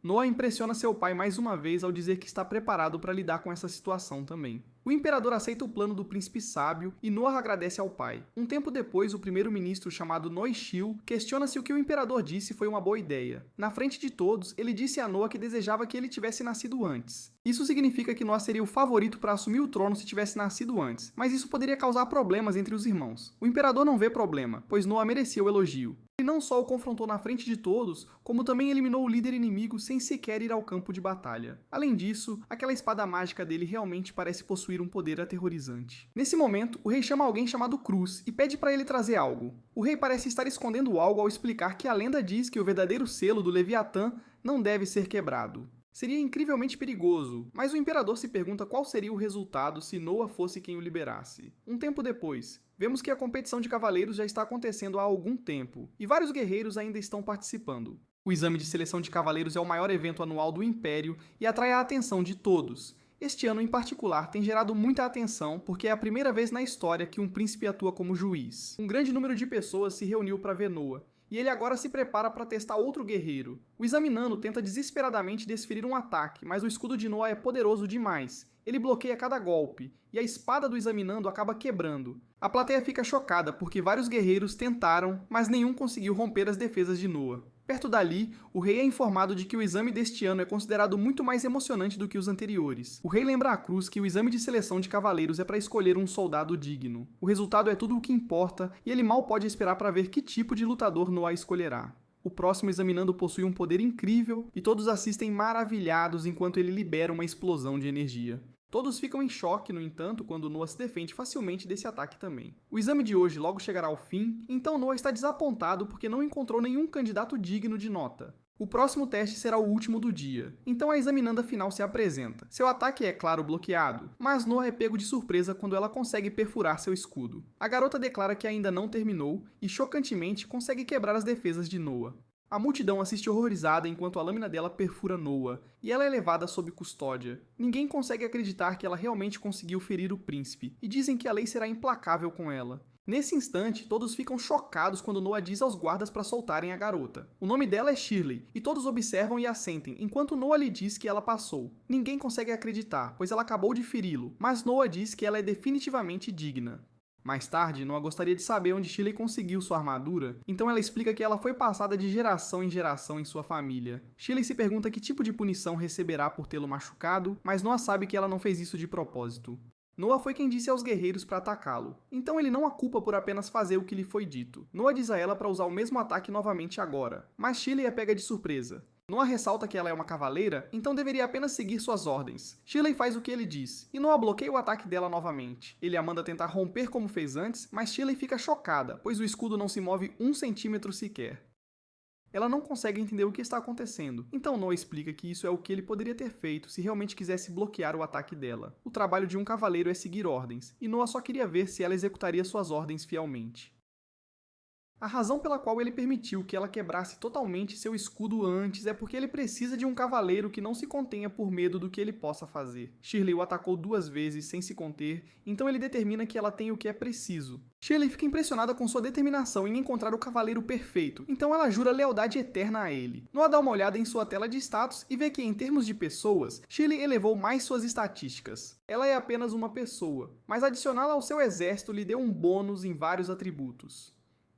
Noah impressiona seu pai mais uma vez ao dizer que está preparado para lidar com essa situação também. O Imperador aceita o plano do príncipe sábio e Noah agradece ao pai. Um tempo depois, o primeiro-ministro chamado Noishil questiona se o que o Imperador disse foi uma boa ideia. Na frente de todos, ele disse a Noah que desejava que ele tivesse nascido antes. Isso significa que Noah seria o favorito para assumir o trono se tivesse nascido antes, mas isso poderia causar problemas entre os irmãos. O Imperador não vê problema, pois Noah merecia o elogio. Ele não só o confrontou na frente de todos, como também eliminou o líder inimigo sem sequer ir ao campo de batalha. Além disso, aquela espada mágica dele realmente parece possuir um poder aterrorizante. Nesse momento, o rei chama alguém chamado Cruz e pede para ele trazer algo. O rei parece estar escondendo algo ao explicar que a lenda diz que o verdadeiro selo do Leviatã não deve ser quebrado. Seria incrivelmente perigoso, mas o imperador se pergunta qual seria o resultado se Noah fosse quem o liberasse. Um tempo depois, vemos que a competição de cavaleiros já está acontecendo há algum tempo, e vários guerreiros ainda estão participando. O exame de seleção de cavaleiros é o maior evento anual do Império e atrai a atenção de todos. Este ano em particular tem gerado muita atenção porque é a primeira vez na história que um príncipe atua como juiz. Um grande número de pessoas se reuniu para ver Noah, e ele agora se prepara para testar outro guerreiro. O Examinando tenta desesperadamente desferir um ataque, mas o escudo de Noah é poderoso demais. Ele bloqueia cada golpe, e a espada do Examinando acaba quebrando. A plateia fica chocada porque vários guerreiros tentaram, mas nenhum conseguiu romper as defesas de Noah. Perto dali, o rei é informado de que o exame deste ano é considerado muito mais emocionante do que os anteriores. O rei lembra a Cruz que o exame de seleção de cavaleiros é para escolher um soldado digno. O resultado é tudo o que importa, e ele mal pode esperar para ver que tipo de lutador Noah escolherá. O próximo Examinando possui um poder incrível, e todos assistem maravilhados enquanto ele libera uma explosão de energia. Todos ficam em choque, no entanto, quando Noah se defende facilmente desse ataque também. O exame de hoje logo chegará ao fim, então Noah está desapontado porque não encontrou nenhum candidato digno de nota. O próximo teste será o último do dia, então a examinanda final se apresenta. Seu ataque é, claro, bloqueado, mas Noah é pego de surpresa quando ela consegue perfurar seu escudo. A garota declara que ainda não terminou e, chocantemente, consegue quebrar as defesas de Noah. A multidão assiste horrorizada enquanto a lâmina dela perfura Noah, e ela é levada sob custódia. Ninguém consegue acreditar que ela realmente conseguiu ferir o príncipe, e dizem que a lei será implacável com ela. Nesse instante, todos ficam chocados quando Noah diz aos guardas para soltarem a garota. O nome dela é Shirley, e todos observam e assentem, enquanto Noah lhe diz que ela passou. Ninguém consegue acreditar, pois ela acabou de feri-lo, mas Noah diz que ela é definitivamente digna. Mais tarde, Noah gostaria de saber onde Shirley conseguiu sua armadura, então ela explica que ela foi passada de geração em geração em sua família. Shirley se pergunta que tipo de punição receberá por tê-lo machucado, mas Noah sabe que ela não fez isso de propósito. Noah foi quem disse aos guerreiros para atacá-lo, então ele não a culpa por apenas fazer o que lhe foi dito. Noah diz a ela para usar o mesmo ataque novamente agora, mas Shirley a pega de surpresa. Noah ressalta que ela é uma cavaleira, então deveria apenas seguir suas ordens. Shirley faz o que ele diz, e Noah bloqueia o ataque dela novamente. Ele a manda tentar romper como fez antes, mas Shirley fica chocada, pois o escudo não se move 1 centímetro sequer. Ela não consegue entender o que está acontecendo, então Noah explica que isso é o que ele poderia ter feito se realmente quisesse bloquear o ataque dela. O trabalho de um cavaleiro é seguir ordens, e Noah só queria ver se ela executaria suas ordens fielmente. A razão pela qual ele permitiu que ela quebrasse totalmente seu escudo antes é porque ele precisa de um cavaleiro que não se contenha por medo do que ele possa fazer. Shirley o atacou 2 vezes sem se conter, então ele determina que ela tem o que é preciso. Shirley fica impressionada com sua determinação em encontrar o cavaleiro perfeito, então ela jura lealdade eterna a ele. Noah dá uma olhada em sua tela de status e vê que, em termos de pessoas, Shirley elevou mais suas estatísticas. Ela é apenas uma pessoa, mas adicioná-la ao seu exército lhe deu um bônus em vários atributos.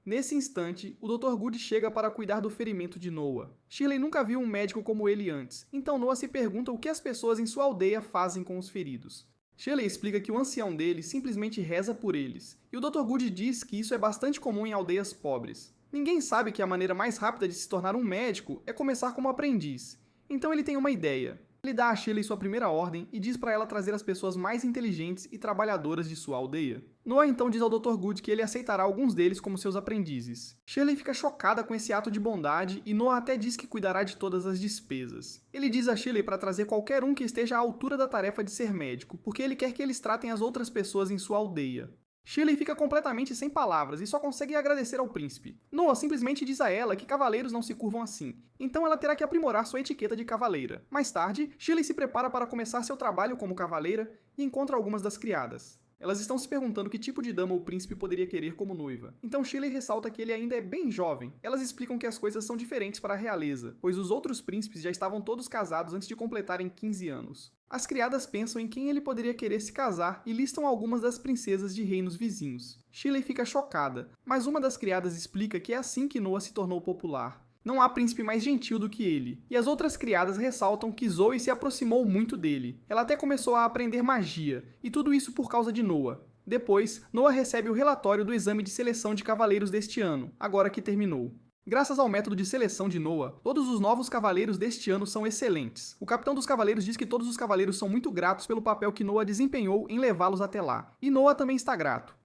Nesse instante, o Dr. Good chega para cuidar do ferimento de Noah. Shirley nunca viu um médico como ele antes, então Noah se pergunta o que as pessoas em sua aldeia fazem com os feridos. Shirley explica que o ancião dele simplesmente reza por eles, e o Dr. Good diz que isso é bastante comum em aldeias pobres. Ninguém sabe que a maneira mais rápida de se tornar um médico é começar como aprendiz, então ele tem uma ideia. Ele dá a Shirley sua primeira ordem e diz para ela trazer as pessoas mais inteligentes e trabalhadoras de sua aldeia. Noah então diz ao Dr. Good que ele aceitará alguns deles como seus aprendizes. Shirley fica chocada com esse ato de bondade e Noah até diz que cuidará de todas as despesas. Ele diz a Shirley para trazer qualquer um que esteja à altura da tarefa de ser médico, porque ele quer que eles tratem as outras pessoas em sua aldeia. Shirley fica completamente sem palavras e só consegue agradecer ao príncipe. Noah simplesmente diz a ela que cavaleiros não se curvam assim, então ela terá que aprimorar sua etiqueta de cavaleira. Mais tarde, Shirley se prepara para começar seu trabalho como cavaleira e encontra algumas das criadas. Elas estão se perguntando que tipo de dama o príncipe poderia querer como noiva. Então Shirley ressalta que ele ainda é bem jovem. Elas explicam que as coisas são diferentes para a realeza, pois os outros príncipes já estavam todos casados antes de completarem 15 anos. As criadas pensam em quem ele poderia querer se casar e listam algumas das princesas de reinos vizinhos. Shirley fica chocada, mas uma das criadas explica que é assim que Noah se tornou popular. Não há príncipe mais gentil do que ele, e as outras criadas ressaltam que Zoe se aproximou muito dele. Ela até começou a aprender magia, e tudo isso por causa de Noah. Depois, Noah recebe o relatório do exame de seleção de cavaleiros deste ano, agora que terminou. Graças ao método de seleção de Noah, todos os novos cavaleiros deste ano são excelentes. O capitão dos cavaleiros diz que todos os cavaleiros são muito gratos pelo papel que Noah desempenhou em levá-los até lá, e Noah também está grato.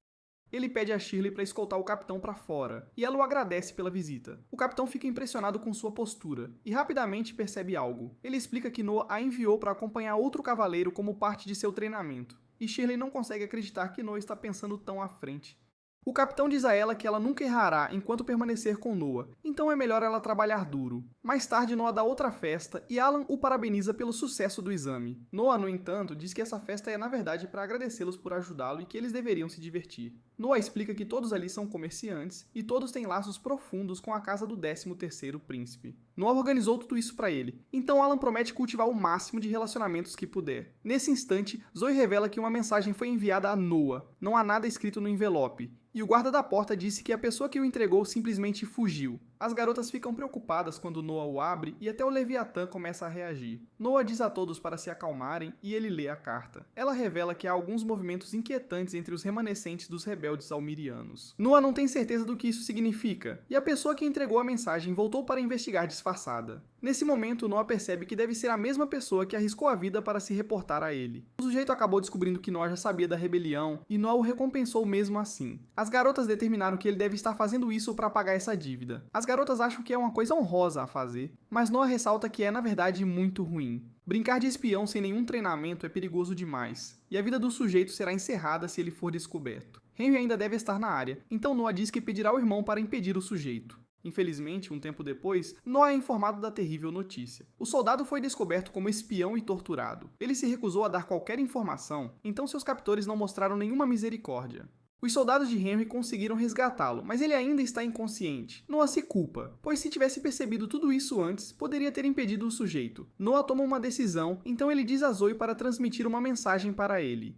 Ele pede a Shirley para escoltar o capitão para fora, e ela o agradece pela visita. O capitão fica impressionado com sua postura, e rapidamente percebe algo. Ele explica que Noah a enviou para acompanhar outro cavaleiro como parte de seu treinamento, e Shirley não consegue acreditar que Noah está pensando tão à frente. O capitão diz a ela que ela nunca errará enquanto permanecer com Noah, então é melhor ela trabalhar duro. Mais tarde, Noah dá outra festa e Alan o parabeniza pelo sucesso do exame. Noah, no entanto, diz que essa festa é na verdade para agradecê-los por ajudá-lo e que eles deveriam se divertir. Noah explica que todos ali são comerciantes e todos têm laços profundos com a casa do 13º príncipe. Noah organizou tudo isso para ele, então Alan promete cultivar o máximo de relacionamentos que puder. Nesse instante, Zoe revela que uma mensagem foi enviada a Noah. Não há nada escrito no envelope. E o guarda da porta disse que a pessoa que o entregou simplesmente fugiu. As garotas ficam preocupadas quando Noah o abre e até o Leviatã começa a reagir. Noah diz a todos para se acalmarem e ele lê a carta. Ela revela que há alguns movimentos inquietantes entre os remanescentes dos rebeldes almirianos. Noah não tem certeza do que isso significa, e a pessoa que entregou a mensagem voltou para investigar disfarçada. Nesse momento, Noah percebe que deve ser a mesma pessoa que arriscou a vida para se reportar a ele. O sujeito acabou descobrindo que Noah já sabia da rebelião e Noah o recompensou mesmo assim. As garotas determinaram que ele deve estar fazendo isso para pagar essa dívida. As garotas acham que é uma coisa honrosa a fazer, mas Noah ressalta que é na verdade muito ruim. Brincar de espião sem nenhum treinamento é perigoso demais, e a vida do sujeito será encerrada se ele for descoberto. Henry ainda deve estar na área, então Noah diz que pedirá ao irmão para impedir o sujeito. Infelizmente, um tempo depois, Noah é informado da terrível notícia. O soldado foi descoberto como espião e torturado. Ele se recusou a dar qualquer informação, então seus captores não mostraram nenhuma misericórdia. Os soldados de Henry conseguiram resgatá-lo, mas ele ainda está inconsciente. Noah se culpa, pois se tivesse percebido tudo isso antes, poderia ter impedido o sujeito. Noah toma uma decisão, então ele diz a Zoe para transmitir uma mensagem para ele.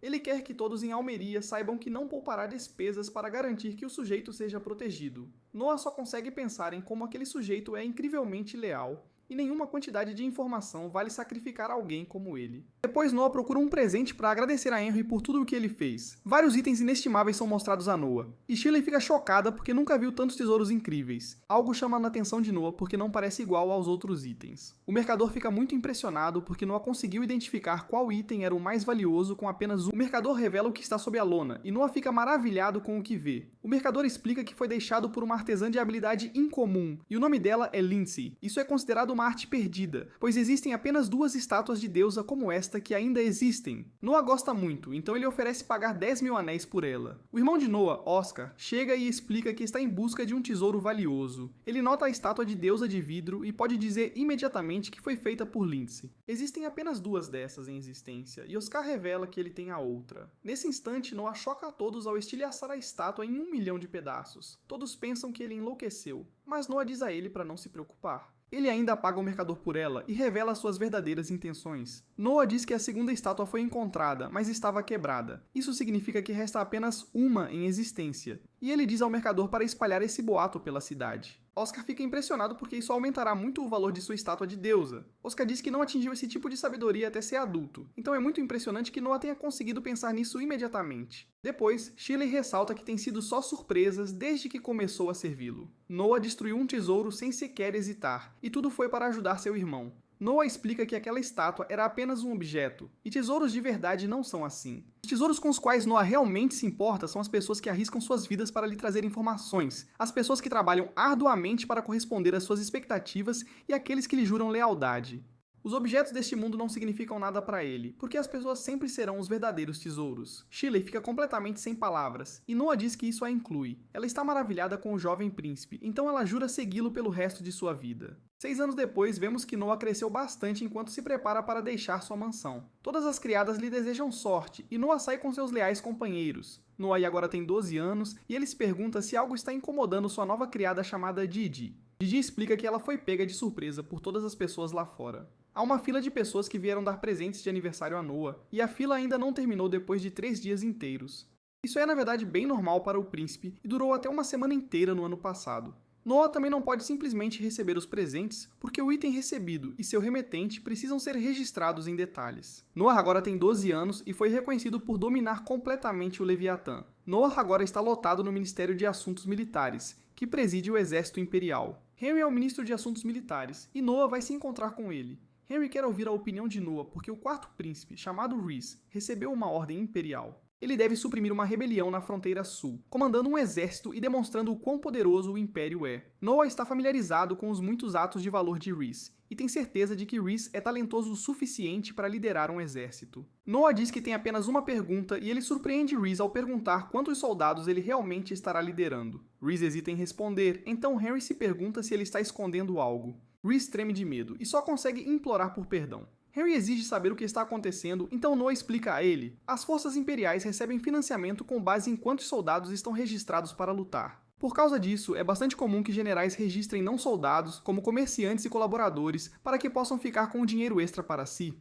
Ele quer que todos em Almeria saibam que não poupará despesas para garantir que o sujeito seja protegido. Noah só consegue pensar em como aquele sujeito é incrivelmente leal, e nenhuma quantidade de informação vale sacrificar alguém como ele. Depois Noah procura um presente para agradecer a Henry por tudo o que ele fez. Vários itens inestimáveis são mostrados a Noah, e Shirley fica chocada porque nunca viu tantos tesouros incríveis. Algo chama a atenção de Noah porque não parece igual aos outros itens. O mercador fica muito impressionado porque Noah conseguiu identificar qual item era o mais valioso com apenas um. O mercador revela o que está sob a lona, e Noah fica maravilhado com o que vê. O mercador explica que foi deixado por uma artesã de habilidade incomum, e o nome dela é Lindsay. Isso é considerado uma arte perdida, pois existem apenas 2 estátuas de deusa como esta que ainda existem. Noah gosta muito, então ele oferece pagar 10.000 anéis por ela. O irmão de Noah, Oscar, chega e explica que está em busca de um tesouro valioso. Ele nota a estátua de deusa de vidro e pode dizer imediatamente que foi feita por Lindsay. Existem apenas 2 dessas em existência, e Oscar revela que ele tem a outra. Nesse instante, Noah choca a todos ao estilhaçar a estátua em 1 milhão de pedaços. Todos pensam que ele enlouqueceu, mas Noah diz a ele para não se preocupar. Ele ainda paga o mercador por ela e revela suas verdadeiras intenções. Noah diz que a segunda estátua foi encontrada, mas estava quebrada. Isso significa que resta apenas uma em existência. E ele diz ao mercador para espalhar esse boato pela cidade. Oscar fica impressionado porque isso aumentará muito o valor de sua estátua de deusa. Oscar diz que não atingiu esse tipo de sabedoria até ser adulto, então é muito impressionante que Noah tenha conseguido pensar nisso imediatamente. Depois, Shirley ressalta que tem sido só surpresas desde que começou a servi-lo. Noah destruiu um tesouro sem sequer hesitar, e tudo foi para ajudar seu irmão. Noah explica que aquela estátua era apenas um objeto, e tesouros de verdade não são assim. Os tesouros com os quais Noah realmente se importa são as pessoas que arriscam suas vidas para lhe trazer informações, as pessoas que trabalham arduamente para corresponder às suas expectativas e aqueles que lhe juram lealdade. Os objetos deste mundo não significam nada para ele, porque as pessoas sempre serão os verdadeiros tesouros. Shirley fica completamente sem palavras, e Noah diz que isso a inclui. Ela está maravilhada com o jovem príncipe, então ela jura segui-lo pelo resto de sua vida. 6 anos depois, vemos que Noah cresceu bastante enquanto se prepara para deixar sua mansão. Todas as criadas lhe desejam sorte, e Noah sai com seus leais companheiros. Noah agora tem 12 anos, e ele se pergunta se algo está incomodando sua nova criada chamada Didi. Didi explica que ela foi pega de surpresa por todas as pessoas lá fora. Há uma fila de pessoas que vieram dar presentes de aniversário a Noah, e a fila ainda não terminou depois de 3 dias inteiros. Isso é na verdade bem normal para o príncipe, e durou até uma semana inteira no ano passado. Noah também não pode simplesmente receber os presentes, porque o item recebido e seu remetente precisam ser registrados em detalhes. Noah agora tem 12 anos e foi reconhecido por dominar completamente o Leviatã. Noah agora está lotado no Ministério de Assuntos Militares, que preside o exército imperial. Henry é o ministro de assuntos militares, e Noah vai se encontrar com ele. Henry quer ouvir a opinião de Noah porque o quarto príncipe, chamado Rhys, recebeu uma ordem imperial. Ele deve suprimir uma rebelião na fronteira sul, comandando um exército e demonstrando o quão poderoso o Império é. Noah está familiarizado com os muitos atos de valor de Rhys, e tem certeza de que Rhys é talentoso o suficiente para liderar um exército. Noah diz que tem apenas uma pergunta e ele surpreende Rhys ao perguntar quantos soldados ele realmente estará liderando. Rhys hesita em responder, então Henry se pergunta se ele está escondendo algo. Rhys treme de medo e só consegue implorar por perdão. Henry exige saber o que está acontecendo, então Noah explica a ele. As forças imperiais recebem financiamento com base em quantos soldados estão registrados para lutar. Por causa disso, é bastante comum que generais registrem não soldados como comerciantes e colaboradores para que possam ficar com o dinheiro extra para si.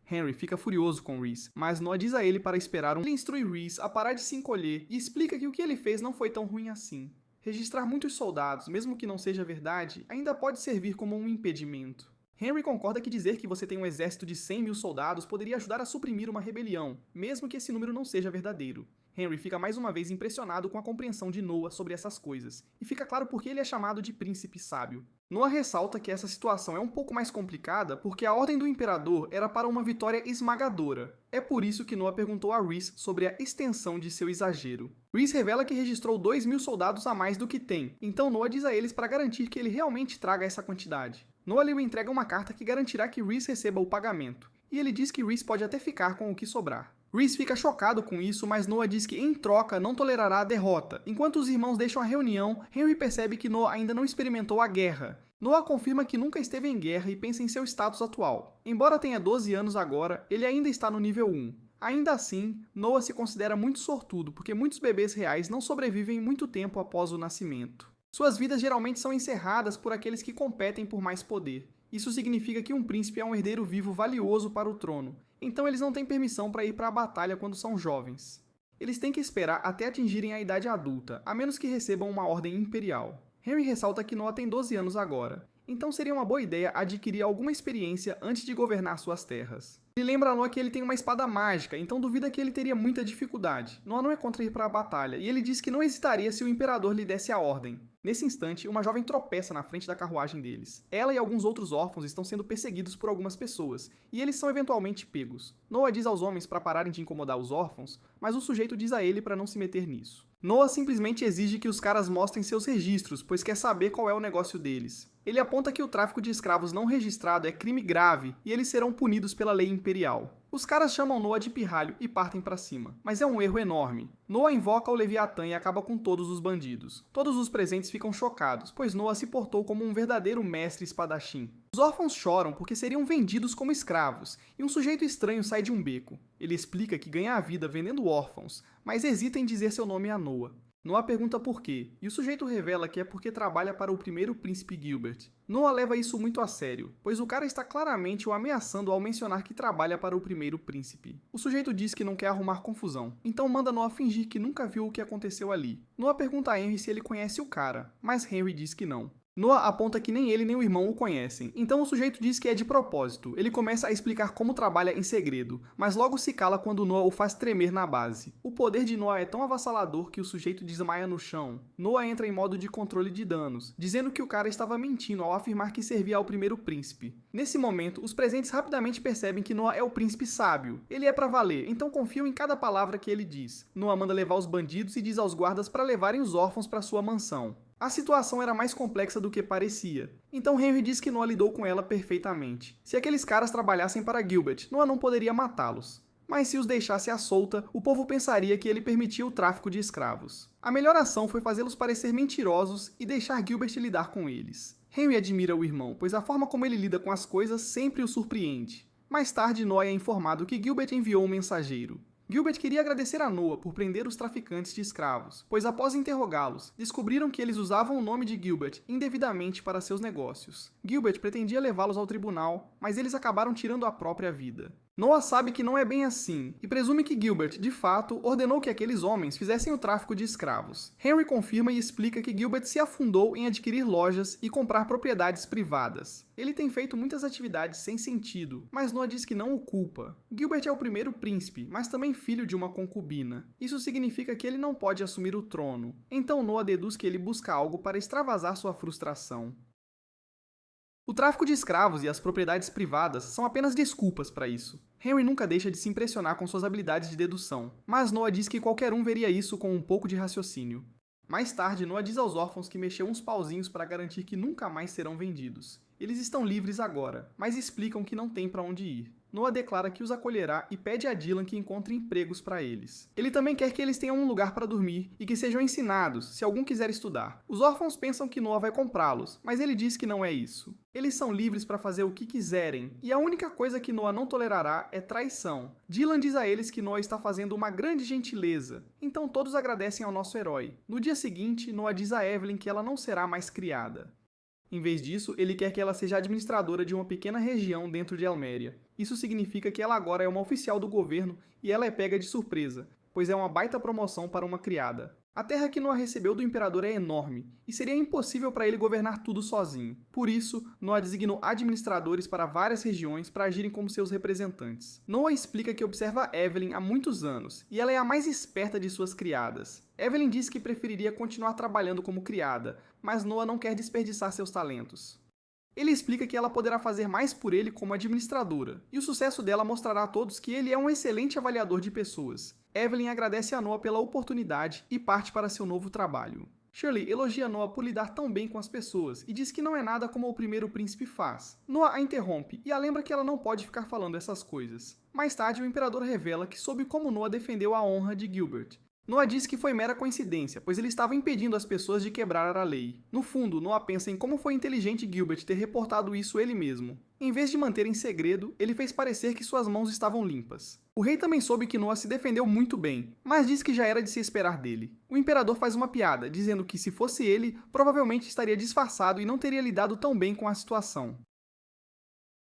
Henry fica furioso com Rhys, mas Noah diz a ele para esperar. Ele instrui Rhys a parar de se encolher e explica que o que ele fez não foi tão ruim assim. Registrar muitos soldados, mesmo que não seja verdade, ainda pode servir como um impedimento. Henry concorda que dizer que você tem um exército de 100 mil soldados poderia ajudar a suprimir uma rebelião, mesmo que esse número não seja verdadeiro. Henry fica mais uma vez impressionado com a compreensão de Noah sobre essas coisas, e fica claro por que ele é chamado de príncipe sábio. Noah ressalta que essa situação é um pouco mais complicada porque a ordem do imperador era para uma vitória esmagadora. É por isso que Noah perguntou a Rhys sobre a extensão de seu exagero. Rhys revela que registrou 2 mil soldados a mais do que tem, então Noah diz a eles para garantir que ele realmente traga essa quantidade. Noah lhe entrega uma carta que garantirá que Rhys receba o pagamento, e ele diz que Rhys pode até ficar com o que sobrar. Rhys fica chocado com isso, mas Noah diz que em troca não tolerará a derrota. Enquanto os irmãos deixam a reunião, Henry percebe que Noah ainda não experimentou a guerra. Noah confirma que nunca esteve em guerra e pensa em seu status atual. Embora tenha 12 anos agora, ele ainda está no nível 1. Ainda assim, Noah se considera muito sortudo, porque muitos bebês reais não sobrevivem muito tempo após o nascimento. Suas vidas geralmente são encerradas por aqueles que competem por mais poder. Isso significa que um príncipe é um herdeiro vivo valioso para o trono, então eles não têm permissão para ir para a batalha quando são jovens. Eles têm que esperar até atingirem a idade adulta, a menos que recebam uma ordem imperial. Henry ressalta que Noah tem 12 anos agora, então seria uma boa ideia adquirir alguma experiência antes de governar suas terras. Ele lembra a Noah que ele tem uma espada mágica, então duvida que ele teria muita dificuldade. Noah não é contra ir para a batalha, e ele diz que não hesitaria se o imperador lhe desse a ordem. Nesse instante, uma jovem tropeça na frente da carruagem deles. Ela e alguns outros órfãos estão sendo perseguidos por algumas pessoas, e eles são eventualmente pegos. Noah diz aos homens para pararem de incomodar os órfãos, mas o sujeito diz a ele para não se meter nisso. Noah simplesmente exige que os caras mostrem seus registros, pois quer saber qual é o negócio deles. Ele aponta que o tráfico de escravos não registrado é crime grave e eles serão punidos pela lei imperial. Os caras chamam Noah de pirralho e partem para cima, mas é um erro enorme. Noah invoca o Leviatã e acaba com todos os bandidos. Todos os presentes ficam chocados, pois Noah se portou como um verdadeiro mestre espadachim. Os órfãos choram porque seriam vendidos como escravos, e um sujeito estranho sai de um beco. Ele explica que ganha a vida vendendo órfãos, mas hesita em dizer seu nome a Noah. Noah pergunta por quê, e o sujeito revela que é porque trabalha para o primeiro príncipe Gilbert. Noah leva isso muito a sério, pois o cara está claramente o ameaçando ao mencionar que trabalha para o primeiro príncipe. O sujeito diz que não quer arrumar confusão, então manda Noah fingir que nunca viu o que aconteceu ali. Noah pergunta a Henry se ele conhece o cara, mas Henry diz que não. Noah aponta que nem ele nem o irmão o conhecem, então o sujeito diz que é de propósito. Ele começa a explicar como trabalha em segredo, mas logo se cala quando Noah o faz tremer na base. O poder de Noah é tão avassalador que o sujeito desmaia no chão. Noah entra em modo de controle de danos, dizendo que o cara estava mentindo ao afirmar que servia ao primeiro príncipe. Nesse momento, os presentes rapidamente percebem que Noah é o príncipe sábio. Ele é pra valer, então confiam em cada palavra que ele diz. Noah manda levar os bandidos e diz aos guardas para levarem os órfãos para sua mansão. A situação era mais complexa do que parecia, então Henry diz que Noah lidou com ela perfeitamente. Se aqueles caras trabalhassem para Gilbert, Noah não poderia matá-los. Mas se os deixasse à solta, o povo pensaria que ele permitia o tráfico de escravos. A melhor ação foi fazê-los parecer mentirosos e deixar Gilbert lidar com eles. Henry admira o irmão, pois a forma como ele lida com as coisas sempre o surpreende. Mais tarde, Noah é informado que Gilbert enviou um mensageiro. Gilbert queria agradecer a Noah por prender os traficantes de escravos, pois após interrogá-los, descobriram que eles usavam o nome de Gilbert indevidamente para seus negócios. Gilbert pretendia levá-los ao tribunal, mas eles acabaram tirando a própria vida. Noah sabe que não é bem assim, e presume que Gilbert, de fato, ordenou que aqueles homens fizessem o tráfico de escravos. Henry confirma e explica que Gilbert se afundou em adquirir lojas e comprar propriedades privadas. Ele tem feito muitas atividades sem sentido, mas Noah diz que não o culpa. Gilbert é o primeiro príncipe, mas também filho de uma concubina. Isso significa que ele não pode assumir o trono. Então Noah deduz que ele busca algo para extravasar sua frustração. O tráfico de escravos e as propriedades privadas são apenas desculpas para isso. Henry nunca deixa de se impressionar com suas habilidades de dedução, mas Noah diz que qualquer um veria isso com um pouco de raciocínio. Mais tarde, Noah diz aos órfãos que mexeu uns pauzinhos para garantir que nunca mais serão vendidos. Eles estão livres agora, mas explicam que não tem para onde ir. Noah declara que os acolherá e pede a Dylan que encontre empregos para eles. Ele também quer que eles tenham um lugar para dormir e que sejam ensinados, se algum quiser estudar. Os órfãos pensam que Noah vai comprá-los, mas ele diz que não é isso. Eles são livres para fazer o que quiserem, e a única coisa que Noah não tolerará é traição. Dylan diz a eles que Noah está fazendo uma grande gentileza, então todos agradecem ao nosso herói. No dia seguinte, Noah diz a Evelyn que ela não será mais criada. Em vez disso, ele quer que ela seja administradora de uma pequena região dentro de Elméria. Isso significa que ela agora é uma oficial do governo e ela é pega de surpresa, pois é uma baita promoção para uma criada. A terra que Noah recebeu do imperador é enorme, e seria impossível para ele governar tudo sozinho. Por isso, Noah designou administradores para várias regiões para agirem como seus representantes. Noah explica que observa Evelyn há muitos anos, e ela é a mais esperta de suas criadas. Evelyn diz que preferiria continuar trabalhando como criada, mas Noah não quer desperdiçar seus talentos. Ele explica que ela poderá fazer mais por ele como administradora, e o sucesso dela mostrará a todos que ele é um excelente avaliador de pessoas. Evelyn agradece a Noah pela oportunidade e parte para seu novo trabalho. Shirley elogia Noah por lidar tão bem com as pessoas e diz que não é nada como o primeiro príncipe faz. Noah a interrompe e a lembra que ela não pode ficar falando essas coisas. Mais tarde, o imperador revela que soube como Noah defendeu a honra de Gilbert. Noah diz que foi mera coincidência, pois ele estava impedindo as pessoas de quebrar a lei. No fundo, Noah pensa em como foi inteligente Gilbert ter reportado isso ele mesmo. Em vez de manter em segredo, ele fez parecer que suas mãos estavam limpas. O rei também soube que Noah se defendeu muito bem, mas diz que já era de se esperar dele. O imperador faz uma piada, dizendo que se fosse ele, provavelmente estaria disfarçado e não teria lidado tão bem com a situação.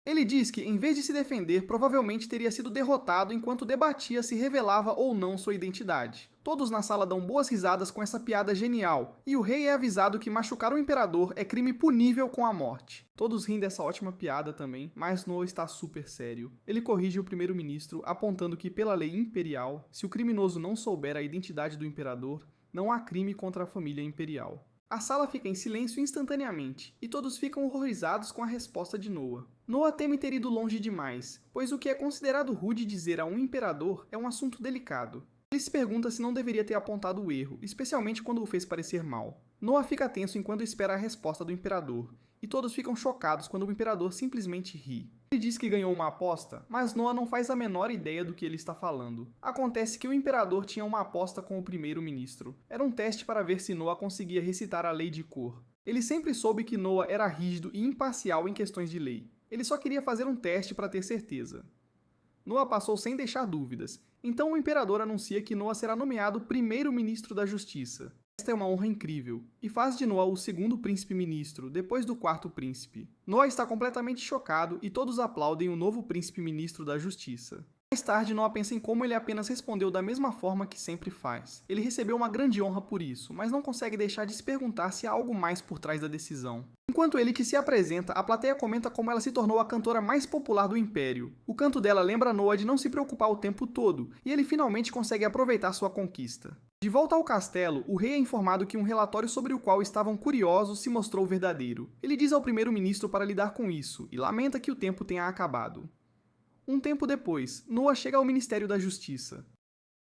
Ele diz que, em vez de se defender, provavelmente teria sido derrotado enquanto debatia se revelava ou não sua identidade. Todos na sala dão boas risadas com essa piada genial, e o rei é avisado que machucar o imperador é crime punível com a morte. Todos riem dessa ótima piada também, mas Noah está super sério. Ele corrige o primeiro-ministro, apontando que, pela lei imperial, se o criminoso não souber a identidade do imperador, não há crime contra a família imperial. A sala fica em silêncio instantaneamente, e todos ficam horrorizados com a resposta de Noah. Noah teme ter ido longe demais, pois o que é considerado rude dizer a um imperador é um assunto delicado. Ele se pergunta se não deveria ter apontado o erro, especialmente quando o fez parecer mal. Noah fica tenso enquanto espera a resposta do imperador, e todos ficam chocados quando o imperador simplesmente ri. Ele diz que ganhou uma aposta, mas Noah não faz a menor ideia do que ele está falando. Acontece que o imperador tinha uma aposta com o primeiro-ministro. Era um teste para ver se Noah conseguia recitar a lei de cor. Ele sempre soube que Noah era rígido e imparcial em questões de lei. Ele só queria fazer um teste para ter certeza. Noah passou sem deixar dúvidas, então o imperador anuncia que Noah será nomeado primeiro-ministro da Justiça. Esta é uma honra incrível, e faz de Noah o segundo príncipe-ministro, depois do quarto príncipe. Noah está completamente chocado e todos aplaudem o novo príncipe-ministro da Justiça. Mais tarde, Noah pensa em como ele apenas respondeu da mesma forma que sempre faz. Ele recebeu uma grande honra por isso, mas não consegue deixar de se perguntar se há algo mais por trás da decisão. Enquanto ele que se apresenta, a plateia comenta como ela se tornou a cantora mais popular do Império. O canto dela lembra Noah de não se preocupar o tempo todo, e ele finalmente consegue aproveitar sua conquista. De volta ao castelo, o rei é informado que um relatório sobre o qual estavam curiosos se mostrou verdadeiro. Ele diz ao primeiro-ministro para lidar com isso, e lamenta que o tempo tenha acabado. Um tempo depois, Noah chega ao Ministério da Justiça.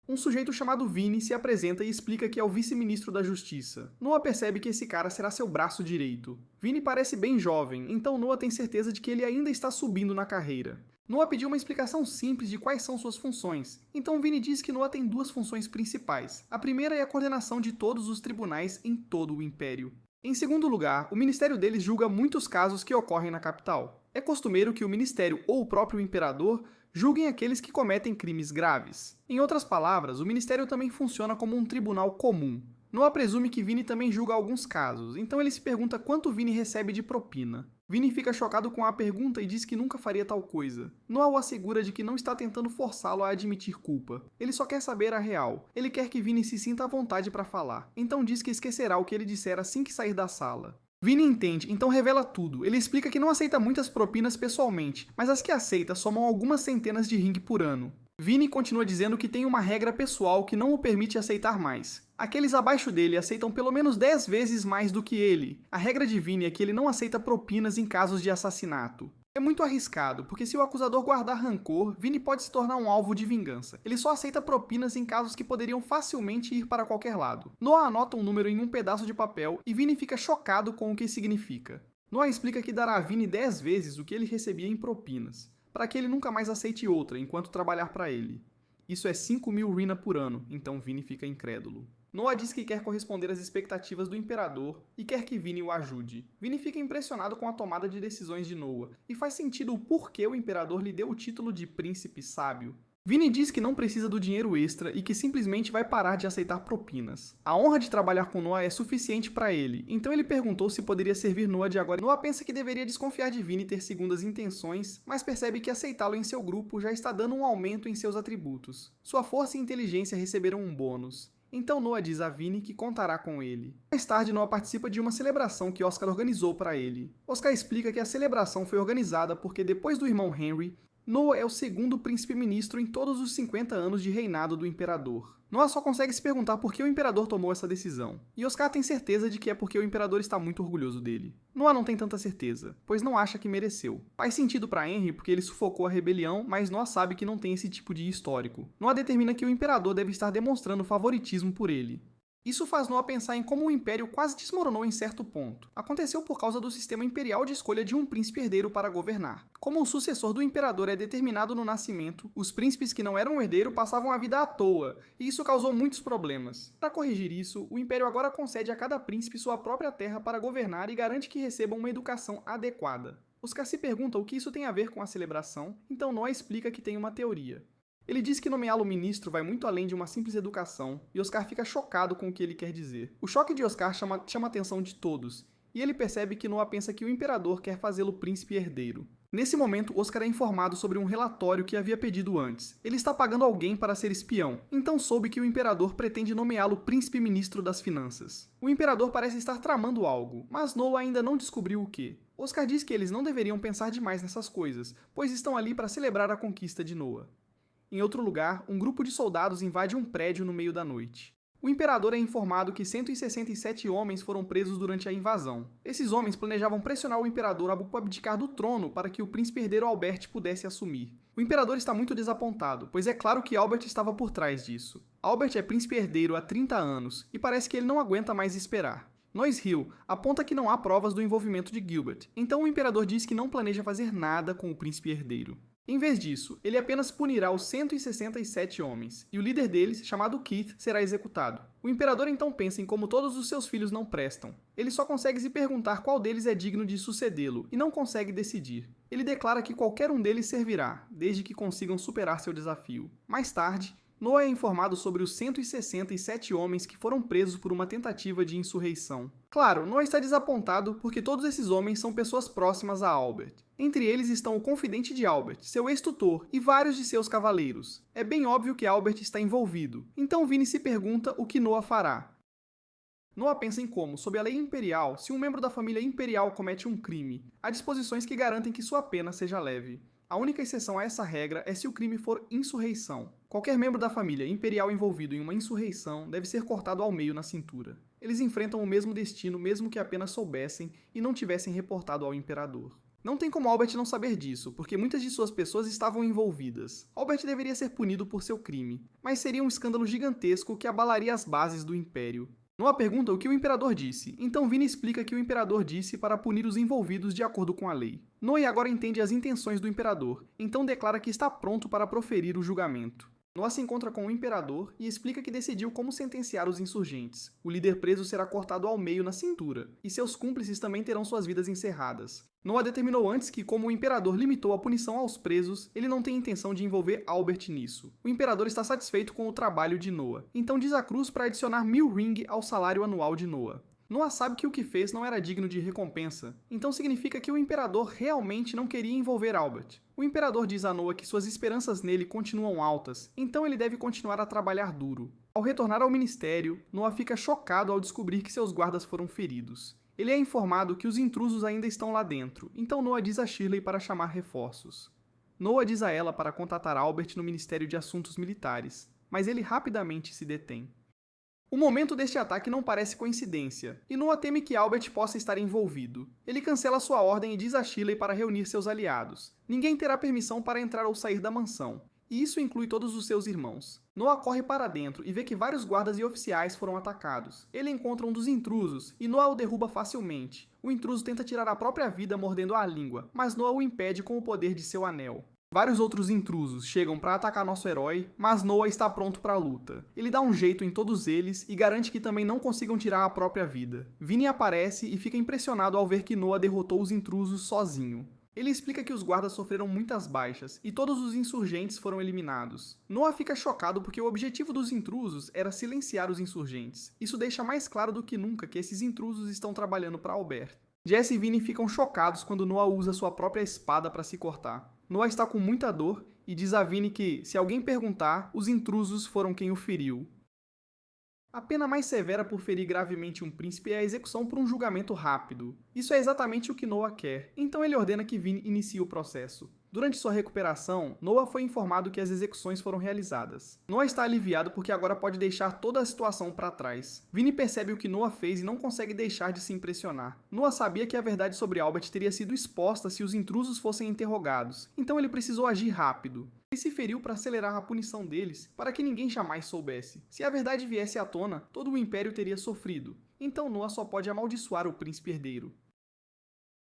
Um sujeito chamado Vinny se apresenta e explica que é o vice-ministro da Justiça. Noah percebe que esse cara será seu braço direito. Vinny parece bem jovem, então Noah tem certeza de que ele ainda está subindo na carreira. Noah pediu uma explicação simples de quais são suas funções, então Vinny diz que Noah tem duas funções principais. A primeira é a coordenação de todos os tribunais em todo o Império. Em segundo lugar, o ministério deles julga muitos casos que ocorrem na capital. É costumeiro que o ministério ou o próprio imperador julguem aqueles que cometem crimes graves. Em outras palavras, o ministério também funciona como um tribunal comum. Noah presume que Vini também julga alguns casos, então ele se pergunta quanto Vini recebe de propina. Vini fica chocado com a pergunta e diz que nunca faria tal coisa. Noah o assegura de que não está tentando forçá-lo a admitir culpa. Ele só quer saber a real. Ele quer que Vini se sinta à vontade para falar, então diz que esquecerá o que ele disser assim que sair da sala. Vini entende, então revela tudo. Ele explica que não aceita muitas propinas pessoalmente, mas as que aceita somam algumas centenas de ring por ano. Vini continua dizendo que tem uma regra pessoal que não o permite aceitar mais. Aqueles abaixo dele aceitam pelo menos 10 vezes mais do que ele. A regra de Vini é que ele não aceita propinas em casos de assassinato. É muito arriscado, porque se o acusador guardar rancor, Vini pode se tornar um alvo de vingança. Ele só aceita propinas em casos que poderiam facilmente ir para qualquer lado. Noah anota um número em um pedaço de papel e Vini fica chocado com o que significa. Noah explica que dará a Vini 10 vezes o que ele recebia em propinas, para que ele nunca mais aceite outra enquanto trabalhar para ele. Isso é 5.000 Rina por ano, então Vini fica incrédulo. Noah diz que quer corresponder às expectativas do Imperador e quer que Vini o ajude. Vini fica impressionado com a tomada de decisões de Noah, e faz sentido o porquê o Imperador lhe deu o título de Príncipe Sábio. Vini diz que não precisa do dinheiro extra e que simplesmente vai parar de aceitar propinas. A honra de trabalhar com Noah é suficiente para ele, então ele perguntou se poderia servir Noah de agora. Noah pensa que deveria desconfiar de Vini ter segundas intenções, mas percebe que aceitá-lo em seu grupo já está dando um aumento em seus atributos. Sua força e inteligência receberam um bônus. Então Noah diz a Vini que contará com ele. Mais tarde, Noah participa de uma celebração que Oscar organizou para ele. Oscar explica que a celebração foi organizada porque depois do irmão Henry, Noah é o segundo príncipe-ministro em todos os 50 anos de reinado do imperador. Noah só consegue se perguntar por que o imperador tomou essa decisão, e Oscar tem certeza de que é porque o imperador está muito orgulhoso dele. Noah não tem tanta certeza, pois não acha que mereceu. Faz sentido para Henry porque ele sufocou a rebelião, mas Noah sabe que não tem esse tipo de histórico. Noah determina que o imperador deve estar demonstrando favoritismo por ele. Isso faz Noah pensar em como o Império quase desmoronou em certo ponto. Aconteceu por causa do sistema imperial de escolha de um príncipe herdeiro para governar. Como o sucessor do imperador é determinado no nascimento, os príncipes que não eram herdeiro passavam a vida à toa, e isso causou muitos problemas. Para corrigir isso, o Império agora concede a cada príncipe sua própria terra para governar e garante que recebam uma educação adequada. Oscar se pergunta o que isso tem a ver com a celebração, então Noah explica que tem uma teoria. Ele diz que nomeá-lo ministro vai muito além de uma simples educação, e Oscar fica chocado com o que ele quer dizer. O choque de Oscar chama a atenção de todos, e ele percebe que Noah pensa que o imperador quer fazê-lo príncipe herdeiro. Nesse momento, Oscar é informado sobre um relatório que havia pedido antes. Ele está pagando alguém para ser espião, então soube que o imperador pretende nomeá-lo príncipe-ministro das finanças. O imperador parece estar tramando algo, mas Noah ainda não descobriu o que. Oscar diz que eles não deveriam pensar demais nessas coisas, pois estão ali para celebrar a conquista de Noah. Em outro lugar, um grupo de soldados invade um prédio no meio da noite. O imperador é informado que 167 homens foram presos durante a invasão. Esses homens planejavam pressionar o imperador a abdicar do trono para que o príncipe herdeiro Albert pudesse assumir. O imperador está muito desapontado, pois é claro que Albert estava por trás disso. Albert é príncipe herdeiro há 30 anos, e parece que ele não aguenta mais esperar. Noise Hill aponta que não há provas do envolvimento de Gilbert, então o imperador diz que não planeja fazer nada com o príncipe herdeiro. Em vez disso, ele apenas punirá os 167 homens, e o líder deles, chamado Keith, será executado. O imperador então pensa em como todos os seus filhos não prestam. Ele só consegue se perguntar qual deles é digno de sucedê-lo, e não consegue decidir. Ele declara que qualquer um deles servirá, desde que consigam superar seu desafio. Mais tarde, Noah é informado sobre os 167 homens que foram presos por uma tentativa de insurreição. Claro, Noah está desapontado porque todos esses homens são pessoas próximas a Albert. Entre eles estão o confidente de Albert, seu ex-tutor e vários de seus cavaleiros. É bem óbvio que Albert está envolvido, então Vini se pergunta o que Noah fará. Noah pensa em como, sob a lei imperial, se um membro da família imperial comete um crime, há disposições que garantem que sua pena seja leve. A única exceção a essa regra é se o crime for insurreição. Qualquer membro da família imperial envolvido em uma insurreição deve ser cortado ao meio na cintura. Eles enfrentam o mesmo destino mesmo que apenas soubessem e não tivessem reportado ao imperador. Não tem como Albert não saber disso, porque muitas de suas pessoas estavam envolvidas. Albert deveria ser punido por seu crime, mas seria um escândalo gigantesco que abalaria as bases do Império. Noah pergunta o que o imperador disse, então Vini explica que o imperador disse para punir os envolvidos de acordo com a lei. Noah agora entende as intenções do imperador, então declara que está pronto para proferir o julgamento. Noah se encontra com o Imperador e explica que decidiu como sentenciar os insurgentes. O líder preso será cortado ao meio na cintura, e seus cúmplices também terão suas vidas encerradas. Noah determinou antes que, como o Imperador limitou a punição aos presos, ele não tem intenção de envolver Albert nisso. O Imperador está satisfeito com o trabalho de Noah, então diz a Cruz para adicionar 1000 ring ao salário anual de Noah. Noah sabe que o que fez não era digno de recompensa, então significa que o Imperador realmente não queria envolver Albert. O Imperador diz a Noah que suas esperanças nele continuam altas, então ele deve continuar a trabalhar duro. Ao retornar ao ministério, Noah fica chocado ao descobrir que seus guardas foram feridos. Ele é informado que os intrusos ainda estão lá dentro, então Noah diz a Shirley para chamar reforços. Noah diz a ela para contatar Albert no Ministério de Assuntos Militares, mas ele rapidamente se detém. O momento deste ataque não parece coincidência, e Noah teme que Albert possa estar envolvido. Ele cancela sua ordem e diz a Shirley para reunir seus aliados. Ninguém terá permissão para entrar ou sair da mansão, e isso inclui todos os seus irmãos. Noah corre para dentro e vê que vários guardas e oficiais foram atacados. Ele encontra um dos intrusos, e Noah o derruba facilmente. O intruso tenta tirar a própria vida mordendo a língua, mas Noah o impede com o poder de seu anel. Vários outros intrusos chegam para atacar nosso herói, mas Noah está pronto para a luta. Ele dá um jeito em todos eles e garante que também não consigam tirar a própria vida. Vinny aparece e fica impressionado ao ver que Noah derrotou os intrusos sozinho. Ele explica que os guardas sofreram muitas baixas e todos os insurgentes foram eliminados. Noah fica chocado porque o objetivo dos intrusos era silenciar os insurgentes. Isso deixa mais claro do que nunca que esses intrusos estão trabalhando para Albert. Jesse e Vinny ficam chocados quando Noah usa sua própria espada para se cortar. Noah está com muita dor e diz a Vinny que, se alguém perguntar, os intrusos foram quem o feriu. A pena mais severa por ferir gravemente um príncipe é a execução por um julgamento rápido. Isso é exatamente o que Noah quer, então ele ordena que Vinny inicie o processo. Durante sua recuperação, Noah foi informado que as execuções foram realizadas. Noah está aliviado porque agora pode deixar toda a situação para trás. Vinny percebe o que Noah fez e não consegue deixar de se impressionar. Noah sabia que a verdade sobre Albert teria sido exposta se os intrusos fossem interrogados, então ele precisou agir rápido. Ele se feriu para acelerar a punição deles, para que ninguém jamais soubesse. Se a verdade viesse à tona, todo o Império teria sofrido. Então Noah só pode amaldiçoar o príncipe herdeiro.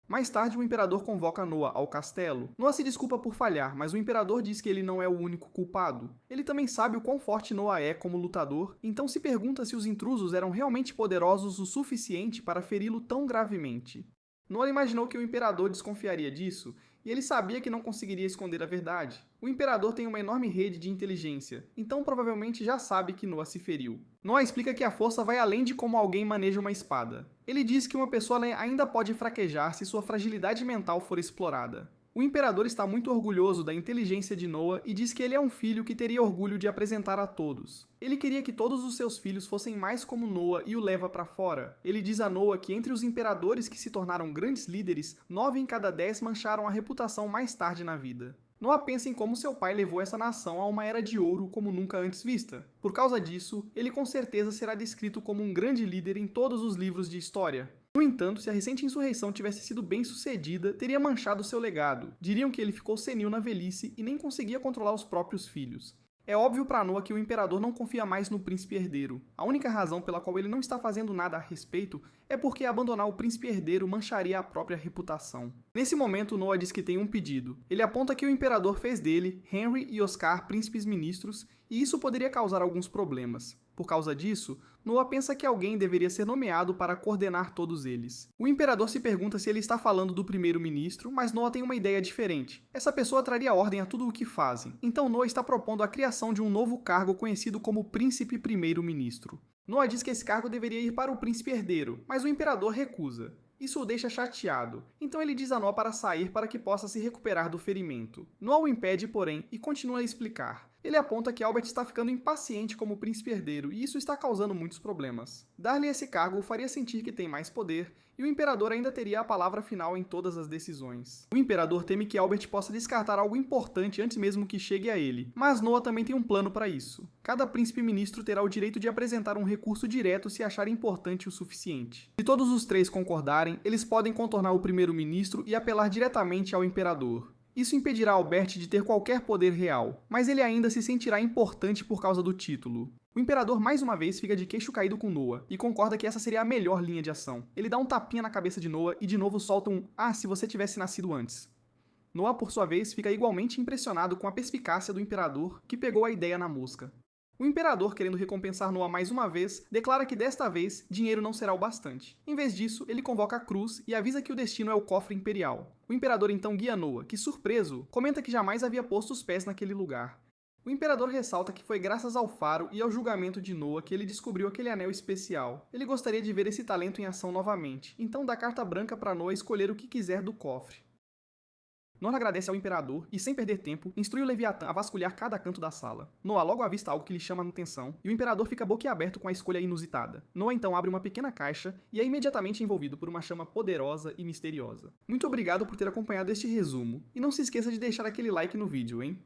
Mais tarde, o Imperador convoca Noah ao castelo. Noah se desculpa por falhar, mas o Imperador diz que ele não é o único culpado. Ele também sabe o quão forte Noah é como lutador, então se pergunta se os intrusos eram realmente poderosos o suficiente para feri-lo tão gravemente. Noah imaginou que o Imperador desconfiaria disso, e ele sabia que não conseguiria esconder a verdade. O Imperador tem uma enorme rede de inteligência, então provavelmente já sabe que Noah se feriu. Noah explica que a força vai além de como alguém maneja uma espada. Ele diz que uma pessoa ainda pode fraquejar se sua fragilidade mental for explorada. O Imperador está muito orgulhoso da inteligência de Noah e diz que ele é um filho que teria orgulho de apresentar a todos. Ele queria que todos os seus filhos fossem mais como Noah e o leva para fora. Ele diz a Noah que entre os imperadores que se tornaram grandes líderes, 9 em cada 10 mancharam a reputação mais tarde na vida. Noah pensa em como seu pai levou essa nação a uma era de ouro como nunca antes vista. Por causa disso, ele com certeza será descrito como um grande líder em todos os livros de história. No entanto, se a recente insurreição tivesse sido bem sucedida, teria manchado seu legado. Diriam que ele ficou senil na velhice e nem conseguia controlar os próprios filhos. É óbvio para Noah que o Imperador não confia mais no príncipe herdeiro. A única razão pela qual ele não está fazendo nada a respeito é porque abandonar o príncipe herdeiro mancharia a própria reputação. Nesse momento, Noah diz que tem um pedido. Ele aponta que o Imperador fez dele, Henry e Oscar príncipes ministros, e isso poderia causar alguns problemas. Por causa disso, Noah pensa que alguém deveria ser nomeado para coordenar todos eles. O Imperador se pergunta se ele está falando do primeiro-ministro, mas Noah tem uma ideia diferente. Essa pessoa traria ordem a tudo o que fazem. Então Noah está propondo a criação de um novo cargo conhecido como Príncipe Primeiro-Ministro. Noah diz que esse cargo deveria ir para o príncipe herdeiro, mas o Imperador recusa. Isso o deixa chateado, então ele diz a Noah para sair para que possa se recuperar do ferimento. Noah o impede, porém, e continua a explicar. Ele aponta que Albert está ficando impaciente como príncipe herdeiro e isso está causando muitos problemas. Dar-lhe esse cargo o faria sentir que tem mais poder e o Imperador ainda teria a palavra final em todas as decisões. O Imperador teme que Albert possa descartar algo importante antes mesmo que chegue a ele, mas Noah também tem um plano para isso. Cada príncipe-ministro terá o direito de apresentar um recurso direto se achar importante o suficiente. Se todos os três concordarem, eles podem contornar o primeiro-ministro e apelar diretamente ao Imperador. Isso impedirá Albert de ter qualquer poder real, mas ele ainda se sentirá importante por causa do título. O Imperador mais uma vez fica de queixo caído com Noah e concorda que essa seria a melhor linha de ação. Ele dá um tapinha na cabeça de Noah e de novo solta um "Ah, se você tivesse nascido antes". Noah, por sua vez, fica igualmente impressionado com a perspicácia do imperador, que pegou a ideia na mosca. O imperador, querendo recompensar Noah mais uma vez, declara que desta vez dinheiro não será o bastante. Em vez disso, ele convoca a cruz e avisa que o destino é o cofre imperial. O imperador então guia Noah, que, surpreso, comenta que jamais havia posto os pés naquele lugar. O imperador ressalta que foi graças ao faro e ao julgamento de Noah que ele descobriu aquele anel especial. Ele gostaria de ver esse talento em ação novamente, então dá carta branca para Noah escolher o que quiser do cofre. Noah agradece ao imperador e, sem perder tempo, instrui o Leviatã a vasculhar cada canto da sala. Noah logo avista algo que lhe chama a atenção e o imperador fica boquiaberto com a escolha inusitada. Noah então abre uma pequena caixa e é imediatamente envolvido por uma chama poderosa e misteriosa. Muito obrigado por ter acompanhado este resumo, e não se esqueça de deixar aquele like no vídeo, hein?